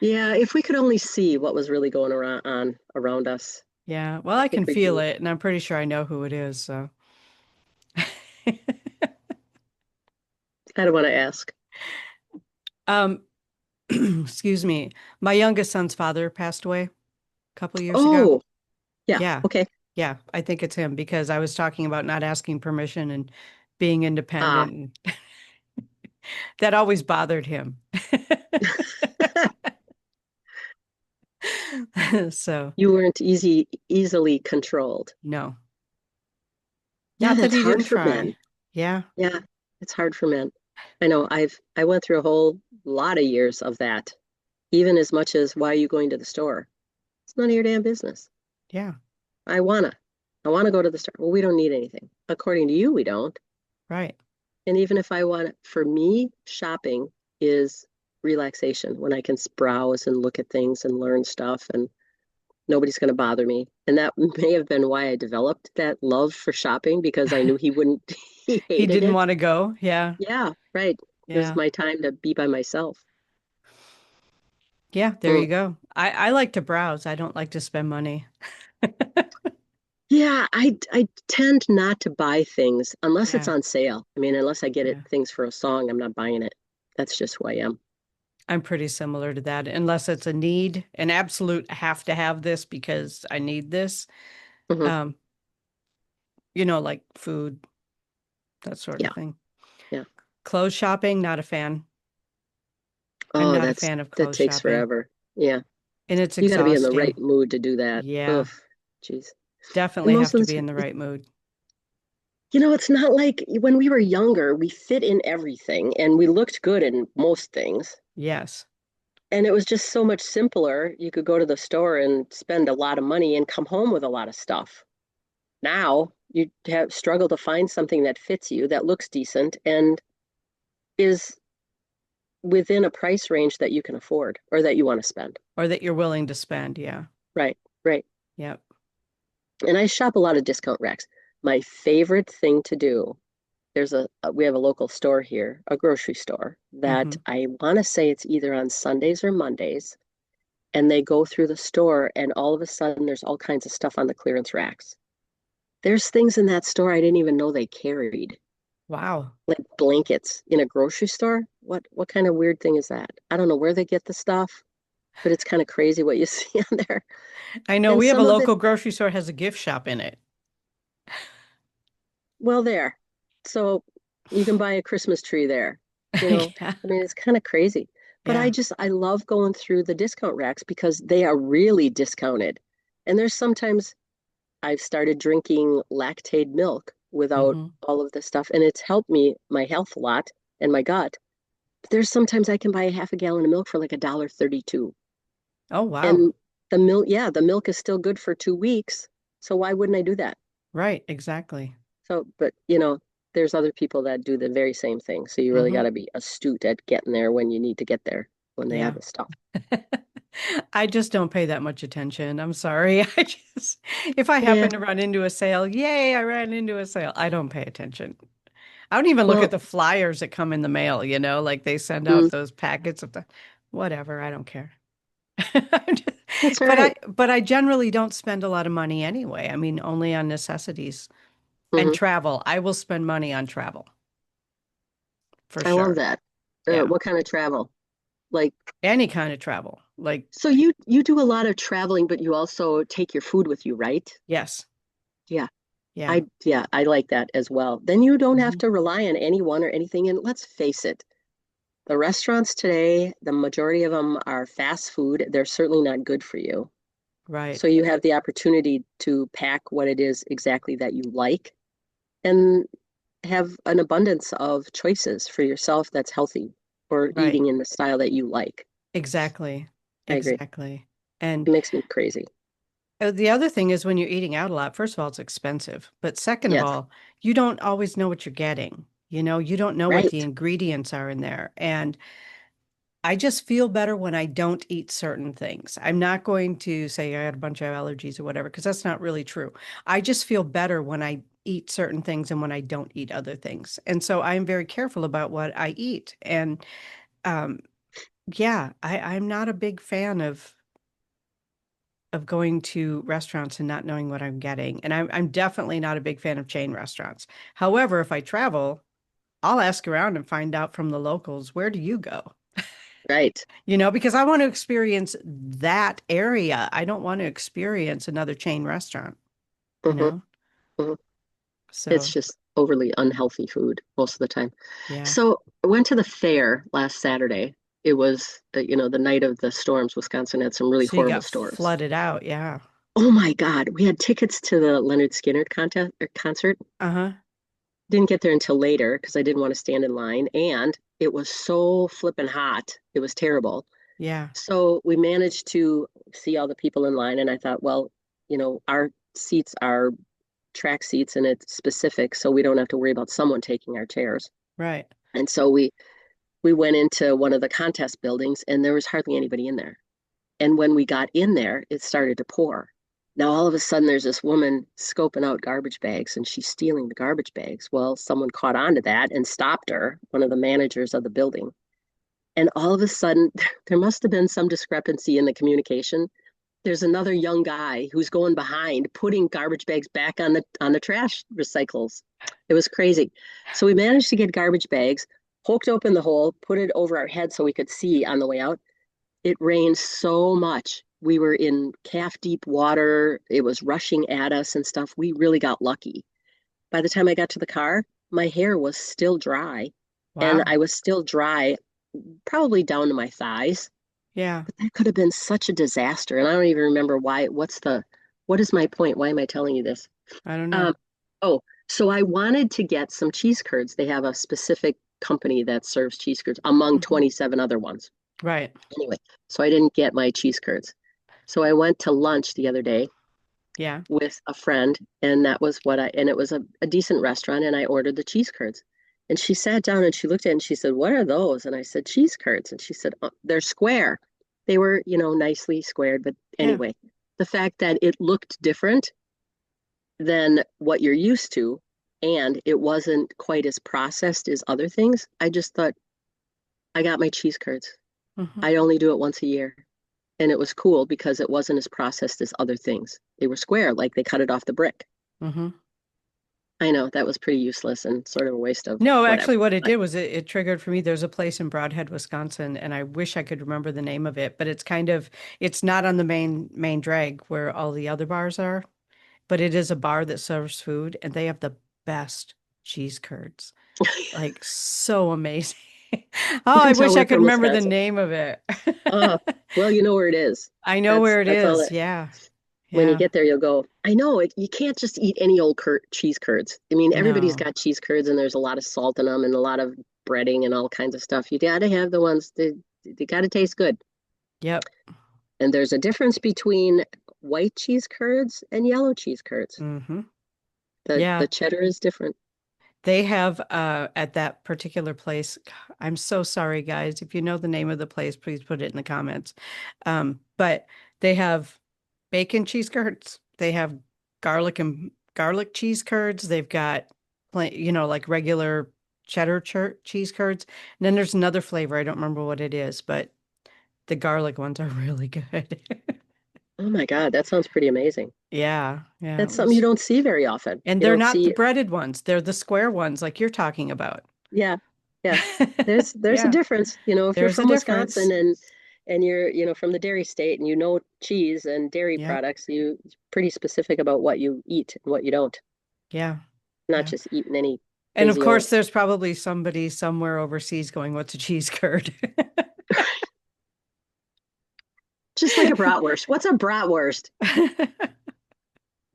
Yeah, if we could only see what was really going around us, Yeah, well, I I think can we'd feel be. it, and I'm pretty sure I know who it is, so. I don't want to ask. Um, excuse me. My youngest son's father passed away a couple years ago. Oh, yeah. Yeah. Okay. Yeah, I think it's him because I was talking about not asking permission and being Ah, independent, and that always bothered him. So, you weren't easily controlled. no. Yeah, Not that that's he hard didn't for try. men. Yeah. Yeah, it's hard for men. I know. I went through a whole lot of years of that. Even as much as why are you going to the store? It's none of your damn business. Yeah. I wanna. I wanna go to the store. Well, we don't need anything. According to you, we don't. Right. And even if I want, for me, shopping is relaxation when I can browse and look at things and learn stuff and nobody's going to bother me. And that may have been why I developed that love for shopping because I knew he wouldn't, he He hated didn't it. want to go. Yeah. Yeah, right. It was Yeah. my time to be by myself. Yeah, there Mm. you go. I like to browse. I don't like to spend money. Yeah, I tend not to buy things unless it's Yeah. on sale. I mean, unless I get it Yeah. things for a song, I'm not buying it. That's just who I am. I'm pretty similar to that, unless it's a need, an absolute have to have this because I need this. Hmm. Um, like food, that sort of Yeah, thing. yeah. Clothes shopping, not a fan. I'm Oh, not a fan of that clothes takes shopping, forever. Yeah. and it's You got to be in the right exhausting. mood to do that. Yeah, Ugh, jeez. And definitely most have of to the be time, in the right mood. it's not like when we were younger, we fit in everything and we looked good in most things. Yes. And it was just so much simpler. You could go to the store and spend a lot of money and come home with a lot of stuff. Now you have struggle to find something that fits you, that looks decent, and is within a price range that you can afford or that you want to spend. Or that you're willing to spend. Yeah. Right, right. Yep. And I shop a lot of discount racks. My favorite thing to do, we have a local store here, a grocery store that Hmm. I want to say it's either on Sundays or Mondays, and they go through the store and all of a sudden there's all kinds of stuff on the clearance racks. There's things in that store I didn't even know they carried, Wow. like blankets in a grocery store. What kind of weird thing is that? I don't know where they get the stuff, but it's kind of crazy what you see on there. I know And we have a some of it, local grocery store has a gift shop in it. well, there. So you can buy a Christmas tree there. You know, Yeah. I mean, it's kind of crazy. But Yeah. I love going through the discount racks because they are really discounted. And there's sometimes I've started drinking lactate milk without Hmm. all of this stuff, and it's helped me, my health a lot and my gut. But there's sometimes I can buy a half a gallon of milk for like $1.32. Oh, wow. And the milk, yeah, the milk is still good for 2 weeks. So why wouldn't I do that? Right. Exactly. So, but there's other people that do the very same thing. So you really got Hmm. to be astute at getting there when you need to get there when they have Yeah. the stuff. I just don't pay that much attention. I'm sorry. If I Yeah. happen to run into a sale, yay, I ran into a sale. I don't pay attention. I don't even look Well, at the flyers that come in the mail, like they send mm, out those packets of the whatever. I don't care. I'm just- that's all But right. I generally don't spend a lot of money anyway. I mean, only on necessities and Hmm. travel. I will spend money on travel for I love sure. that. Yeah. What kind of travel? Like, Any kind of travel. Like, so you do a lot of traveling, but you also take your food with you, right? yes. Yeah. Yeah. I like that as well. Then you don't have Hmm. to rely on anyone or anything. And let's face it, the restaurants today, the majority of them are fast food. They're certainly not good for you. Right. So you have the opportunity to pack what it is exactly that you like and have an abundance of choices for yourself that's healthy or Right. eating in the style that you like. Exactly. I agree. Exactly. It And makes me crazy. the other thing is when you're eating out a lot, first of all, it's expensive. But second of Yes, all, you don't always know what you're getting. You don't know what the right. ingredients are in there. And I just feel better when I don't eat certain things. I'm not going to say I had a bunch of allergies or whatever, because that's not really true. I just feel better when I eat certain things and when I don't eat other things. And so I'm very careful about what I eat. And um, yeah, I'm not a big fan of going to restaurants and not knowing what I'm getting. And I'm definitely not a big fan of chain restaurants. However, if I travel, I'll ask around and find out from the locals, where do you go? Right. Because I want to experience that area. I don't want to experience another chain restaurant, you hmm know? hmm It's So, just overly unhealthy food most of the time. yeah. So I went to the fair last Saturday. It was, the night of the storms. Wisconsin had some really So you horrible got storms. flooded out. Yeah. Oh my God, we had tickets to the Leonard Skinner concert. Uh-huh. Didn't get there until later because I didn't want to stand in line, and it was so flippin' hot. It was terrible. Yeah. So we managed to see all the people in line, and I thought, well, our seats are track seats and it's specific, so we don't have to worry about someone taking our chairs. Right. And so we went into one of the contest buildings, and there was hardly anybody in there. And when we got in there, it started to pour. Now, all of a sudden, there's this woman scoping out garbage bags and she's stealing the garbage bags. Well, someone caught on to that and stopped her, one of the managers of the building. And all of a sudden, there must have been some discrepancy in the communication. There's another young guy who's going behind, putting garbage bags back on the trash recycles. It was crazy. So we managed to get garbage bags, poked open the hole, put it over our head so we could see on the way out. It rained so much. We were in calf deep water. It was rushing at us and stuff. We really got lucky. By the time I got to the car, my hair was still dry, and Wow. I was still dry, probably down to my thighs. Yeah. But that could have been such a disaster. And I don't even remember why. What is my point? Why am I telling you this? I don't know. Um, oh, so I wanted to get some cheese curds. They have a specific company that serves cheese curds among Mhm. 27 other ones. Right. Anyway, so I didn't get my cheese curds. So I went to lunch the other day Yeah. with a friend, and and it was a decent restaurant, and I ordered the cheese curds. And she sat down and she looked at it and she said, "What are those?" And I said, "Cheese curds." And she said, "They're square." They were, nicely squared, but Yeah. anyway, the fact that it looked different than what you're used to, and it wasn't quite as processed as other things, I just thought, I got my cheese curds. Hmm. I only do it once a year. And it was cool because it wasn't as processed as other things. They were square, like they cut it off the brick. Hmm. I know that was pretty useless and sort of a waste of No, whatever. actually, what it But did was it triggered for me. There's a place in Broadhead, Wisconsin, and I wish I could remember the name of it, but it's not on the main drag where all the other bars are, but it is a bar that serves food, and they have the best cheese curds. Like so amazing. Oh, you I can tell wish I we're could from remember the Wisconsin. name of it. Uh, well, you know where it is. I know That's where it that's all is. that. Yeah. When you Yeah. get there, you'll go. I know it. You can't just eat any old cheese curds. I mean, everybody's No. got cheese curds, and there's a lot of salt in them, and a lot of breading, and all kinds of stuff. You got to have the ones that they got to taste good. Yep. And there's a difference between white cheese curds and yellow cheese curds. Hmm. The Yeah. cheddar is different. They have at that particular place. I'm so sorry, guys. If you know the name of the place, please put it in the comments. But they have bacon cheese curds. They have garlic cheese curds. They've got like regular cheese curds. And then there's another flavor. I don't remember what it is, but the garlic ones are really good. Oh my God, that sounds pretty amazing. Yeah, yeah, That's it something you was. don't see very often. And You they're don't not the see, breaded ones. They're the square ones like you're talking about. yeah, yeah. There's a Yeah, difference, if you're there's a from Wisconsin difference. and you're, from the dairy state and cheese and dairy Yep. products, you pretty specific about what you eat and what you don't. Yeah. Not Yeah. just eating any And of crazy old, course, there's probably somebody somewhere overseas going, "What's a cheese curd?" just like a bratwurst. What's a bratwurst?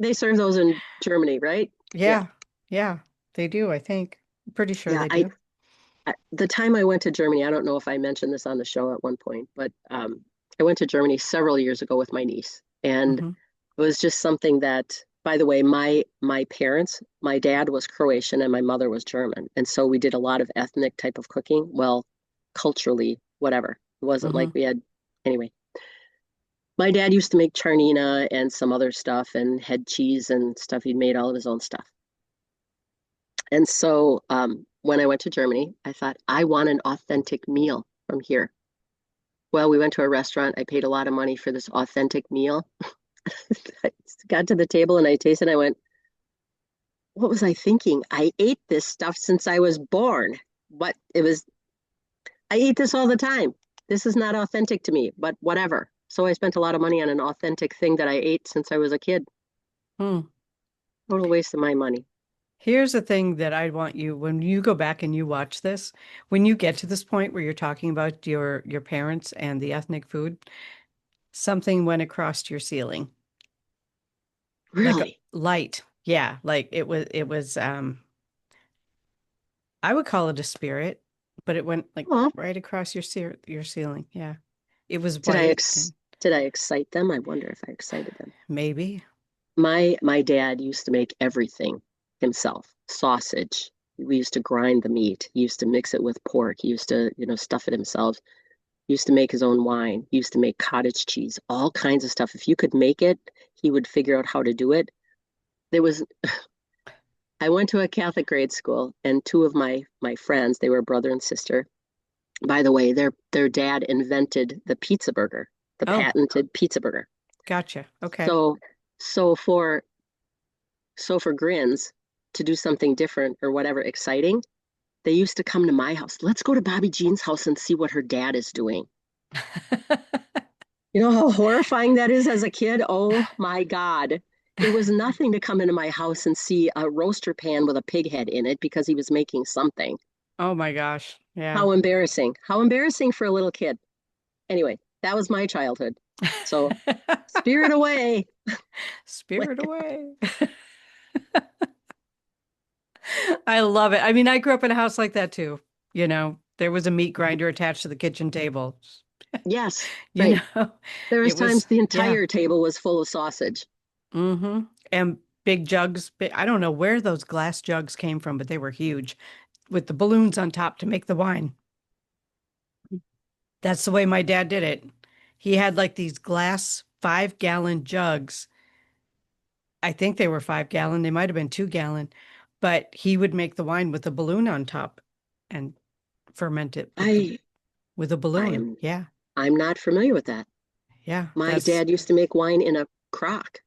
They serve those in Germany, right? Yeah. Yeah. Yeah. They do, I think. I'm pretty sure Yeah, they do. the time I went to Germany, I don't know if I mentioned this on the show at one point, but I went to Germany several years ago with my niece, and it Hmm. was just something that, by the way, my parents, my dad was Croatian and my mother was German, and so we did a lot of ethnic type of cooking. Well, culturally, whatever, It wasn't Hmm. like we had, anyway. My dad used to make charnina and some other stuff and head cheese and stuff. He'd made all of his own stuff. And so when I went to Germany, I thought, I want an authentic meal from here. Well, we went to a restaurant. I paid a lot of money for this authentic meal. I got to the table and I tasted it. I went, what was I thinking? I ate this stuff since I was born. But it was, I eat this all the time. This is not authentic to me, but whatever. So I spent a lot of money on an authentic thing that I ate since I was a kid. Hmm. Total waste of my money. Here's the thing that I want you, when you go back and you watch this, when you get to this point where you're talking about your parents and the ethnic food, something went across your ceiling, like a Really? light. Yeah, like it was I would call it a spirit, but it went like Oh, right across your ceiling. Yeah. It was did I white ex and did I excite them? I wonder if I excited them. maybe. My dad used to make everything himself. Sausage. We used to grind the meat. He used to mix it with pork. He used to, stuff it himself. He used to make his own wine. He used to make cottage cheese, all kinds of stuff. If you could make it, he would figure out how to do it. There was I went to a Catholic grade school and two of my friends, they were brother and sister. By the way, their dad invented the pizza burger, the Oh, patented pizza burger. gotcha. Okay. So so for So for grins, to do something different or whatever exciting, they used to come to my house. Let's go to Bobby Jean's house and see what her dad is doing. You know how horrifying that is as a kid? Oh my God. It was nothing to come into my house and see a roaster pan with a pig head in it because he was making something. Oh my gosh. Yeah. How embarrassing. How embarrassing for a little kid. Anyway, that was my childhood. So, spirit away. Spirit away. I love it. I mean, I grew up in a house like that too. There was a meat grinder attached to the kitchen table. Yes, You right. know, There was it was, times the yeah. entire table was full of sausage. Hmm. And big jugs. I don't know where those glass jugs came from, but they were huge with the balloons on top to make the wine. That's the way my dad did it. He had like these glass 5-gallon jugs. I think they were 5-gallon. They might have been 2-gallon, but he would make the wine with a balloon on top and ferment it I with a I balloon. am Yeah. I'm not familiar with that. Yeah. My That's, dad used to make wine in a crock,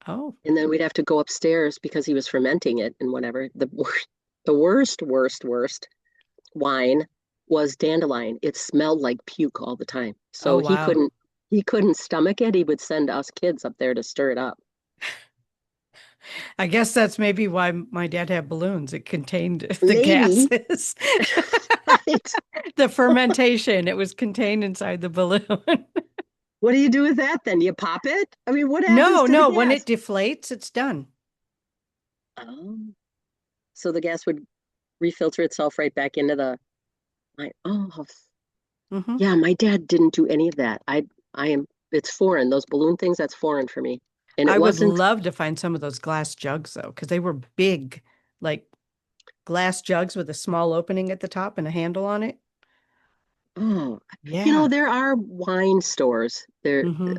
oh, and then we'd have to go upstairs because he was fermenting it and whatever. The worst wine was dandelion. It smelled like puke all the time. oh, So he wow. couldn't stomach it. He would send us kids up there to stir it up. I guess that's maybe why my dad had balloons. It contained the Maybe, gases, right? the fermentation. It was contained inside the balloon. What do you do with that then? You pop it? I mean, what happens No, to the no, when gas? it deflates, it's done. Oh, so the gas would refilter itself right back into oh, Hmm. yeah, my dad didn't do any of that. It's foreign. Those balloon things, that's foreign for me. And it I would wasn't, love to find some of those glass jugs though, because they were big, like glass jugs with a small opening at the top and a handle on it. oh, Yeah. there are wine stores. Hmm.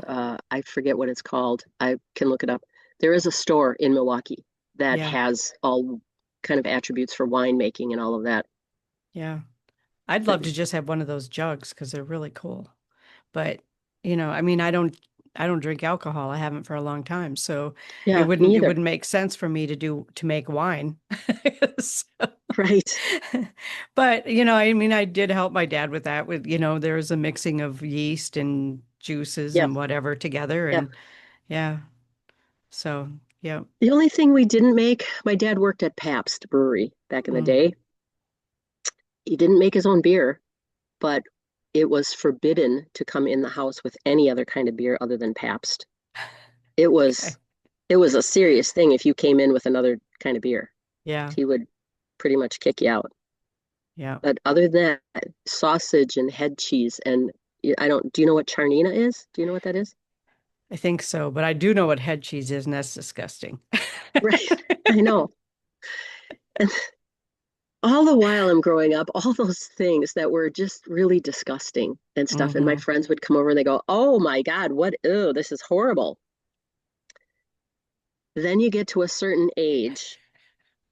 I forget what it's called. I can look it up. There is a store in Milwaukee that Yeah. has all kind of attributes for winemaking and all of that. Yeah. I'd But love to just have one of those jugs because they're really cool. But, I mean, I don't drink alcohol. I haven't for a long time. So it yeah, wouldn't me it either. wouldn't make sense for me to make wine. So- Right. but, I mean, I did help my dad with that there was a mixing of yeast and juices Yeah, and whatever together yeah. and yeah. So, yeah. The only thing we didn't make, my dad worked at Pabst Brewery back in the Mm. day. He didn't make his own beer, but it was forbidden to come in the house with any other kind of beer other than Pabst. It Okay. was it was a serious thing if you came in with another kind of beer. Yeah. He would pretty much kick you out. Yeah. But other than that, sausage and head cheese and I don't, do you know what charnina is? Do you know what that is? I think so, but I do know what head cheese is, and that's disgusting. Right. I know. And all the while I'm growing up, all those things that were just really disgusting and stuff. And my Hmm. friends would come over and they go, "Oh my God, what? Ew, this is horrible." Then you get to a certain age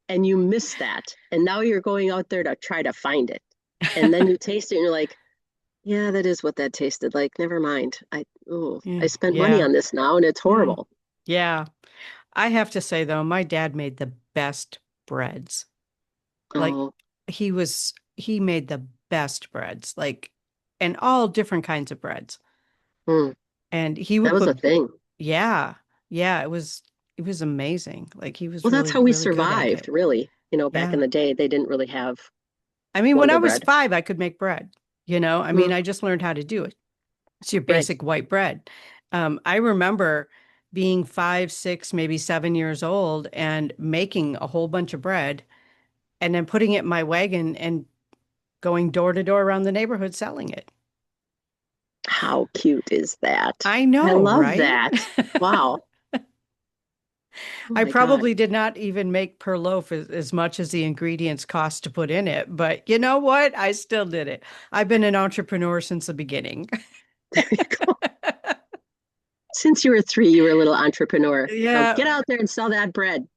and you miss that. And now you're going out there to try to find it. And then you taste it and you're like, yeah, that is what that tasted like. Never mind. I Yeah. spent money Yeah. on this now and it's Mm. horrible. Yeah. I have to say though, my dad made the best breads. Like Oh, he made the best breads, like, and all different kinds of breads. hmm, And he that would was a put, thing. yeah, yeah, it was amazing. Like he was Well, that's really, how we really good at survived, it. really. Back Yeah. in the day, they didn't really have I mean, when I Wonder was Bread. 5, I could make bread. I mean, Mm, I just learned how to do it. It's your right. basic white bread. I remember being 5, 6, maybe 7 years old and making a whole bunch of bread and then putting it in my wagon and going door to door around the neighborhood selling it. How cute is that? I I know, love right? that. Wow. Oh I my God. probably did not even make per loaf as much as the ingredients cost to put in it, but you know what? I still did it. I've been an entrepreneur since the beginning. There you go. Since you were 3, you were a little entrepreneur. Now Yeah. get out there and sell that bread.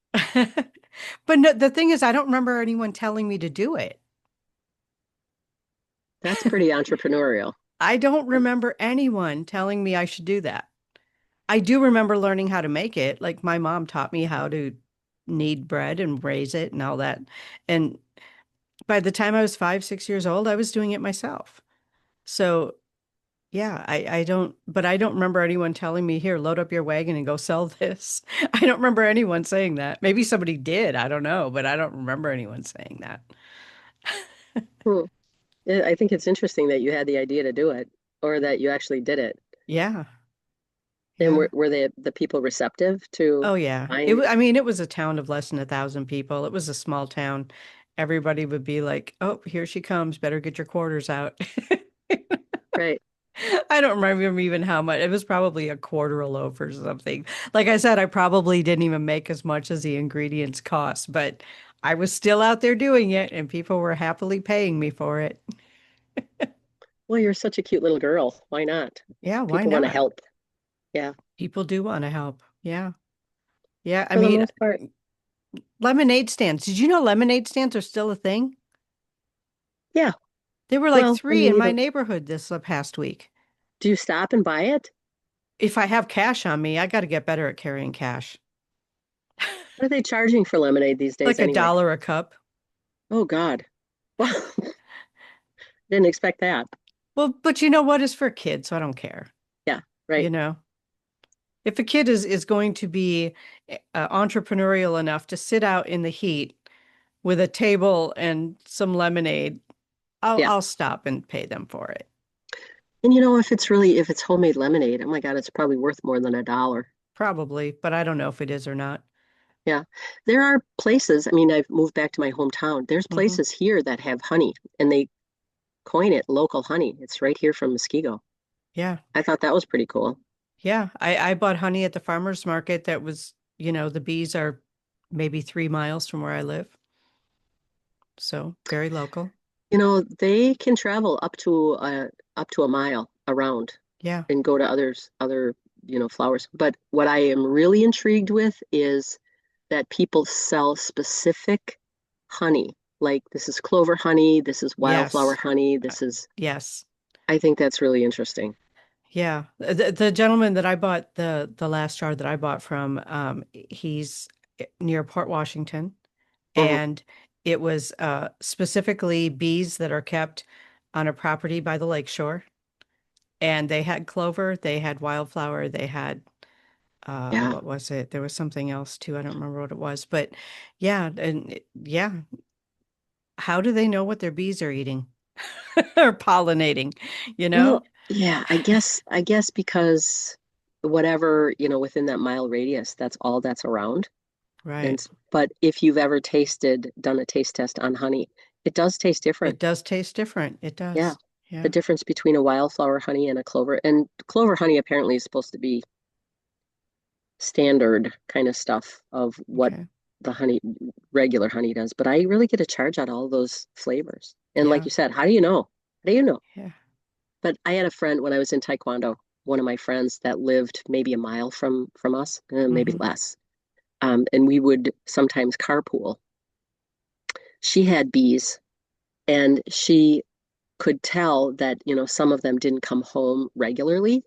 But no, the thing is, I don't remember anyone telling me to do it. That's pretty entrepreneurial. I don't remember anyone telling me I should do that. I do remember learning how to make it. Like my mom taught me how to knead bread and raise it and all that. And by the time I was 5, 6 years old, I was doing it myself. So yeah, but I don't remember anyone telling me, here, load up your wagon and go sell this. I don't remember anyone saying that. Maybe somebody did. I don't know, but I don't remember anyone saying that. Hmm. Yeah, I think it's interesting that you had the idea to do it or that you actually did it. Yeah. And Yeah. were the people receptive to Oh yeah. buying? I mean, it was a town of less than 1,000 people. It was a small town. Everybody would be like, "Oh, here she comes. Better get your quarters out." Right. I don't remember even how much. It was probably a quarter a loaf or something. Like I said, I probably didn't even make as much as the ingredients cost, but I was still out there doing it and people were happily paying me for it. Well, you're such a cute little girl. Why not? Yeah, why People want to not? help. Yeah, People do want to help. Yeah. Yeah. I for the mean, most part. lemonade stands. Did you know lemonade stands are still a thing? Yeah. There were like Well, I 3 mean, in my neighborhood this past week. do you stop and buy it? If I have cash on me, I got to get better at carrying cash. What are they charging for lemonade these days Like a anyway? dollar a cup. Oh God. Well, didn't expect that. Well, but you know what? It's for kids, so I don't care. Yeah, You right. know, if a kid is going to be entrepreneurial enough to sit out in the heat with a table and some lemonade, Yeah. I'll stop and pay them for it. And if it's homemade lemonade, oh my God, it's probably worth more than a dollar. Probably, but I don't know if it is or not. Yeah. There are places, I mean, I've moved back to my hometown. There's Hmm. places here that have honey and they coin it local honey. It's right here from Muskego. Yeah. I thought that was pretty cool. Yeah. I bought honey at the farmer's market that was, the bees are maybe 3 miles from where I live. So very local. They can travel up to a mile around Yeah. and go to other flowers. But what I am really intrigued with is that people sell specific honey. Like this is clover honey, this is wildflower Yes. honey, Uh, this is Yes. I think that's really interesting. Yeah. The gentleman that I bought the last jar that I bought from, he's near Port Washington, Mhm. and it was specifically bees that are kept on a property by the lakeshore. And they had clover, they had wildflower, they had Yeah. what was it? There was something else too. I don't remember what it was, but yeah, yeah. How do they know what their bees are eating or pollinating? You Well, know? yeah, I guess because whatever, within that mile radius, that's all that's around. And Right. but if you've ever done a taste test on honey, it does taste It different. does taste different. It Yeah. does. The Yeah. difference between a wildflower honey and a clover. And clover honey apparently is supposed to be standard kind of stuff of what Okay. the honey, regular honey does, but I really get a charge out of all those flavors. And like Yeah. you said, how do you know? How do you know? Yeah. But I had a friend when I was in Taekwondo, one of my friends that lived maybe a mile from us, maybe Hmm. less. And we would sometimes carpool. She had bees, and she could tell that, some of them didn't come home regularly.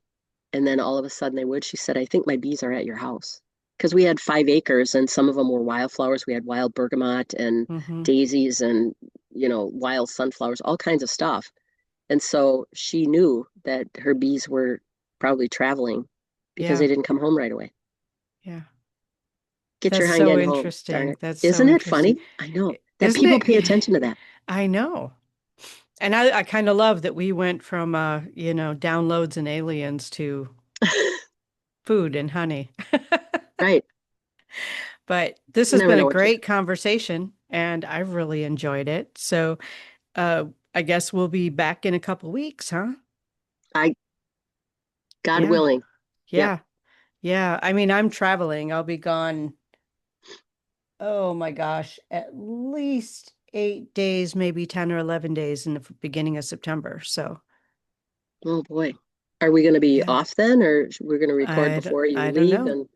And then all of a sudden they would. She said, I think my bees are at your house. Because we had 5 acres and some of them were wildflowers. We had wild bergamot and Hmm. daisies and, wild sunflowers, all kinds of stuff. And so she knew that her bees were probably traveling because Yeah. they didn't come home right away. Yeah. Get your That's hind so end home, darn interesting. it. That's so Isn't it interesting. funny? I know that Isn't people it? pay attention to that. I know. And I kind of love that we went from, downloads and aliens to food and honey. Right. But this You has never been a know what you. great conversation, and I've really enjoyed it. So, uh, I guess we'll be back in a couple weeks, huh? I, God Yeah. willing. Yep. Yeah. Yeah. I mean, I'm traveling. I'll be gone, oh my gosh, at least 8 days, maybe 10 or 11 days in the beginning of September. So, Oh boy. Are we going to be yeah, off then, or we're going to record before you I don't leave? know. And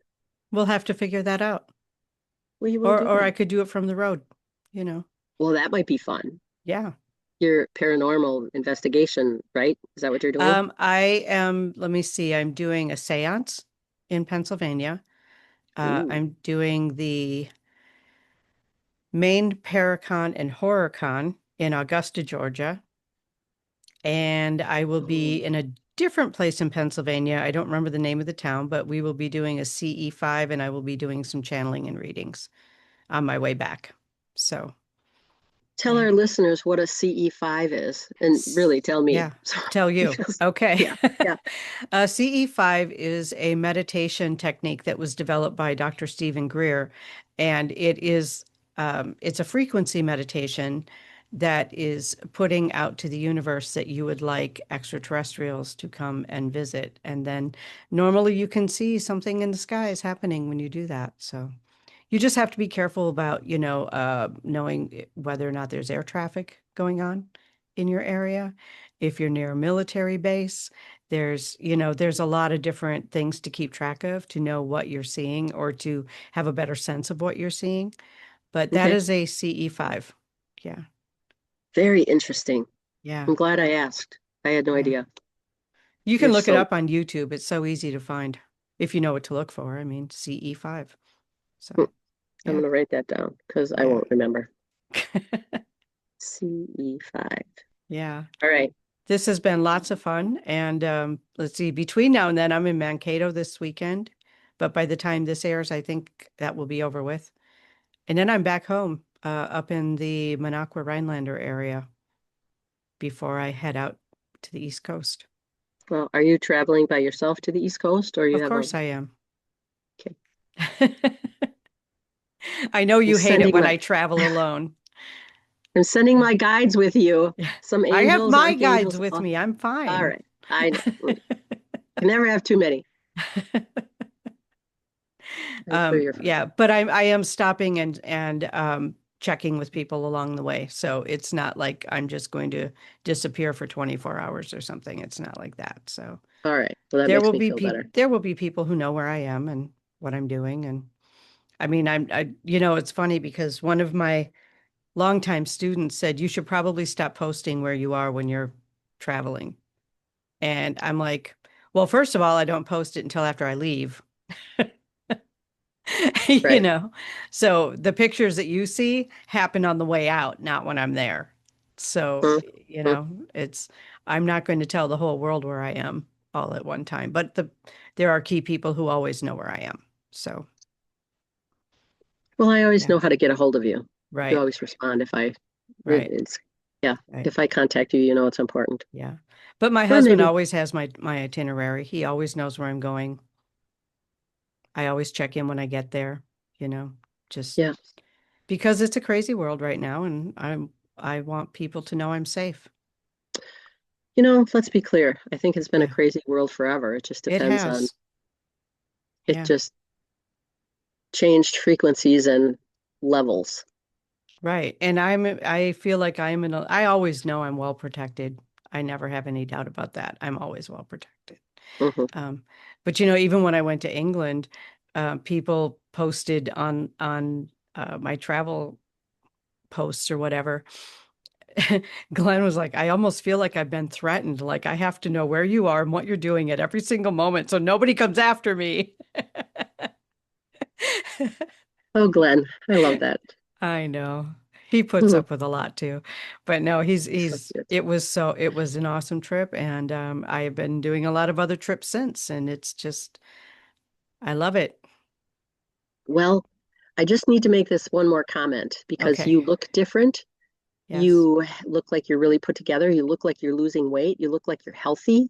We'll have to figure that out. we will do Or I that. could do it from the road, you know. Well, that might be fun. Yeah. Your paranormal investigation, right? Is that what you're doing? I am, let me see, I'm doing a seance in Pennsylvania. Ooh. I'm doing the Maine Paracon and HorrorCon in Augusta, Georgia. And I will be Oh. in a different place in Pennsylvania. I don't remember the name of the town, but we will be doing a CE5 and I will be doing some channeling and readings on my way back. So, Tell yeah. our listeners what a CE5 is, and really tell me. Yeah, So, tell you. because, Okay. yeah, yeah. CE5 is a meditation technique that was developed by Dr. Stephen Greer, and it's a frequency meditation that is putting out to the universe that you would like extraterrestrials to come and visit. And then normally you can see something in the skies happening when you do that. So you just have to be careful about, knowing whether or not there's air traffic going on in your area. If you're near a military base, there's a lot of different things to keep track of to know what you're seeing or to have a better sense of what you're seeing. But that Okay. is a CE5. Yeah. Very interesting. Yeah. I'm glad I asked. I had no Yeah. idea. You can You're look it so, up on YouTube. It's so easy to find if you know what to look for. I mean, CE5. So, I'm yeah. going to write that down because I Yeah. won't remember. CE5. Yeah. All right. This has been lots of fun. And let's see, between now and then, I'm in Mankato this weekend. But by the time this airs, I think that will be over with. And then I'm back home up in the Minocqua Rhinelander area before I head out to the East Coast. Well, are you traveling by yourself to the East Coast, or you Of have a? course I am. Okay. I know I'm you hate it sending when my I travel alone. I'm sending my guides with you. Some I have angels, my guides archangels. with All me. I'm fine. right. I know. Can never have too many. I'm sure you're fine. Yeah, but I am stopping and checking with people along the way. So it's not like I'm just going to disappear for 24 hours or something. It's not like that. So All right. Well, that makes me feel better. there will be people who know where I am and what I'm doing. And I mean, it's funny because one of my longtime students said you should probably stop posting where you are when you're traveling. And I'm like, well, first of all, I don't post it until after I leave. you Right. know so the pictures that you see happen on the way out, not when I'm there. So Mm, mm. it's I'm not going to tell the whole world where I am all at one time, but there are key people who always know where I am. So Well, I always yeah. know how to get a hold of you. You Right. always respond if Right. it's, yeah, Right. if I contact you, you know it's important. Yeah, but my Or husband maybe, always has my itinerary. He always knows where I'm going. I always check in when I get there, you know just yeah. because it's a crazy world right now, and I want people to know I'm safe. Let's be clear. I think it's been a Yeah. crazy world forever. It just It depends on, has. it Yeah. just changed frequencies and levels. Right. And I feel like I always know I'm well protected. I never have any doubt about that. I'm always well protected. Hmm. Um, but even when I went to England, people posted on my travel posts or whatever. Glenn was like, I almost feel like I've been threatened. Like I have to know where you are and what you're doing at every single moment so nobody comes after me. Oh, Glenn, I love that. I know. He puts Mhm. up with a lot too. But no, So cute. it was an awesome trip and I've been doing a lot of other trips since and it's just I love it. Well, I just need to make this one more comment because Okay. you look different. Yes. You look like you're really put together. You look like you're losing weight. You look like you're healthy.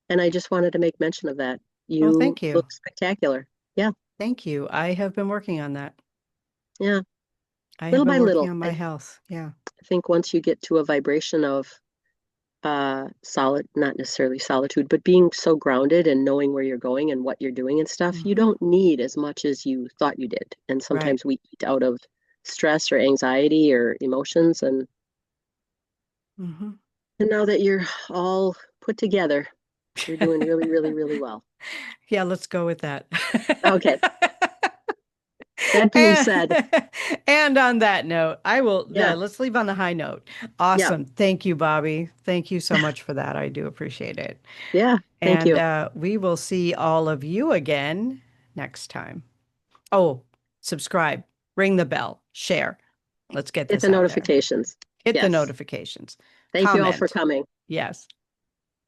And I just wanted to make mention of that. Oh, You thank you. look spectacular. Yeah, Thank you. I have been working on that. yeah. I have Little been by working little. on my I health. Yeah. think once you get to a vibration of solid, not necessarily solitude, but being so grounded and knowing where you're going and what you're doing and stuff, you Hmm. don't need as much as you thought you did. And Right. sometimes we eat out of stress or anxiety or emotions. Hmm. And now that you're all put together, you're doing really, really, really well. Yeah, let's go with that. Okay. That being And, said, and on that note, yeah, let's leave on the high note. yeah, Awesome. Thank you, Bobby. Thank you so much for that. I do appreciate it. yeah. Thank And you. we will see all of you again next time. Oh, subscribe, ring the bell, share. Let's get Hit this the out there. notifications. Hit the Yes. notifications, Thank you all for comment. coming. Yes.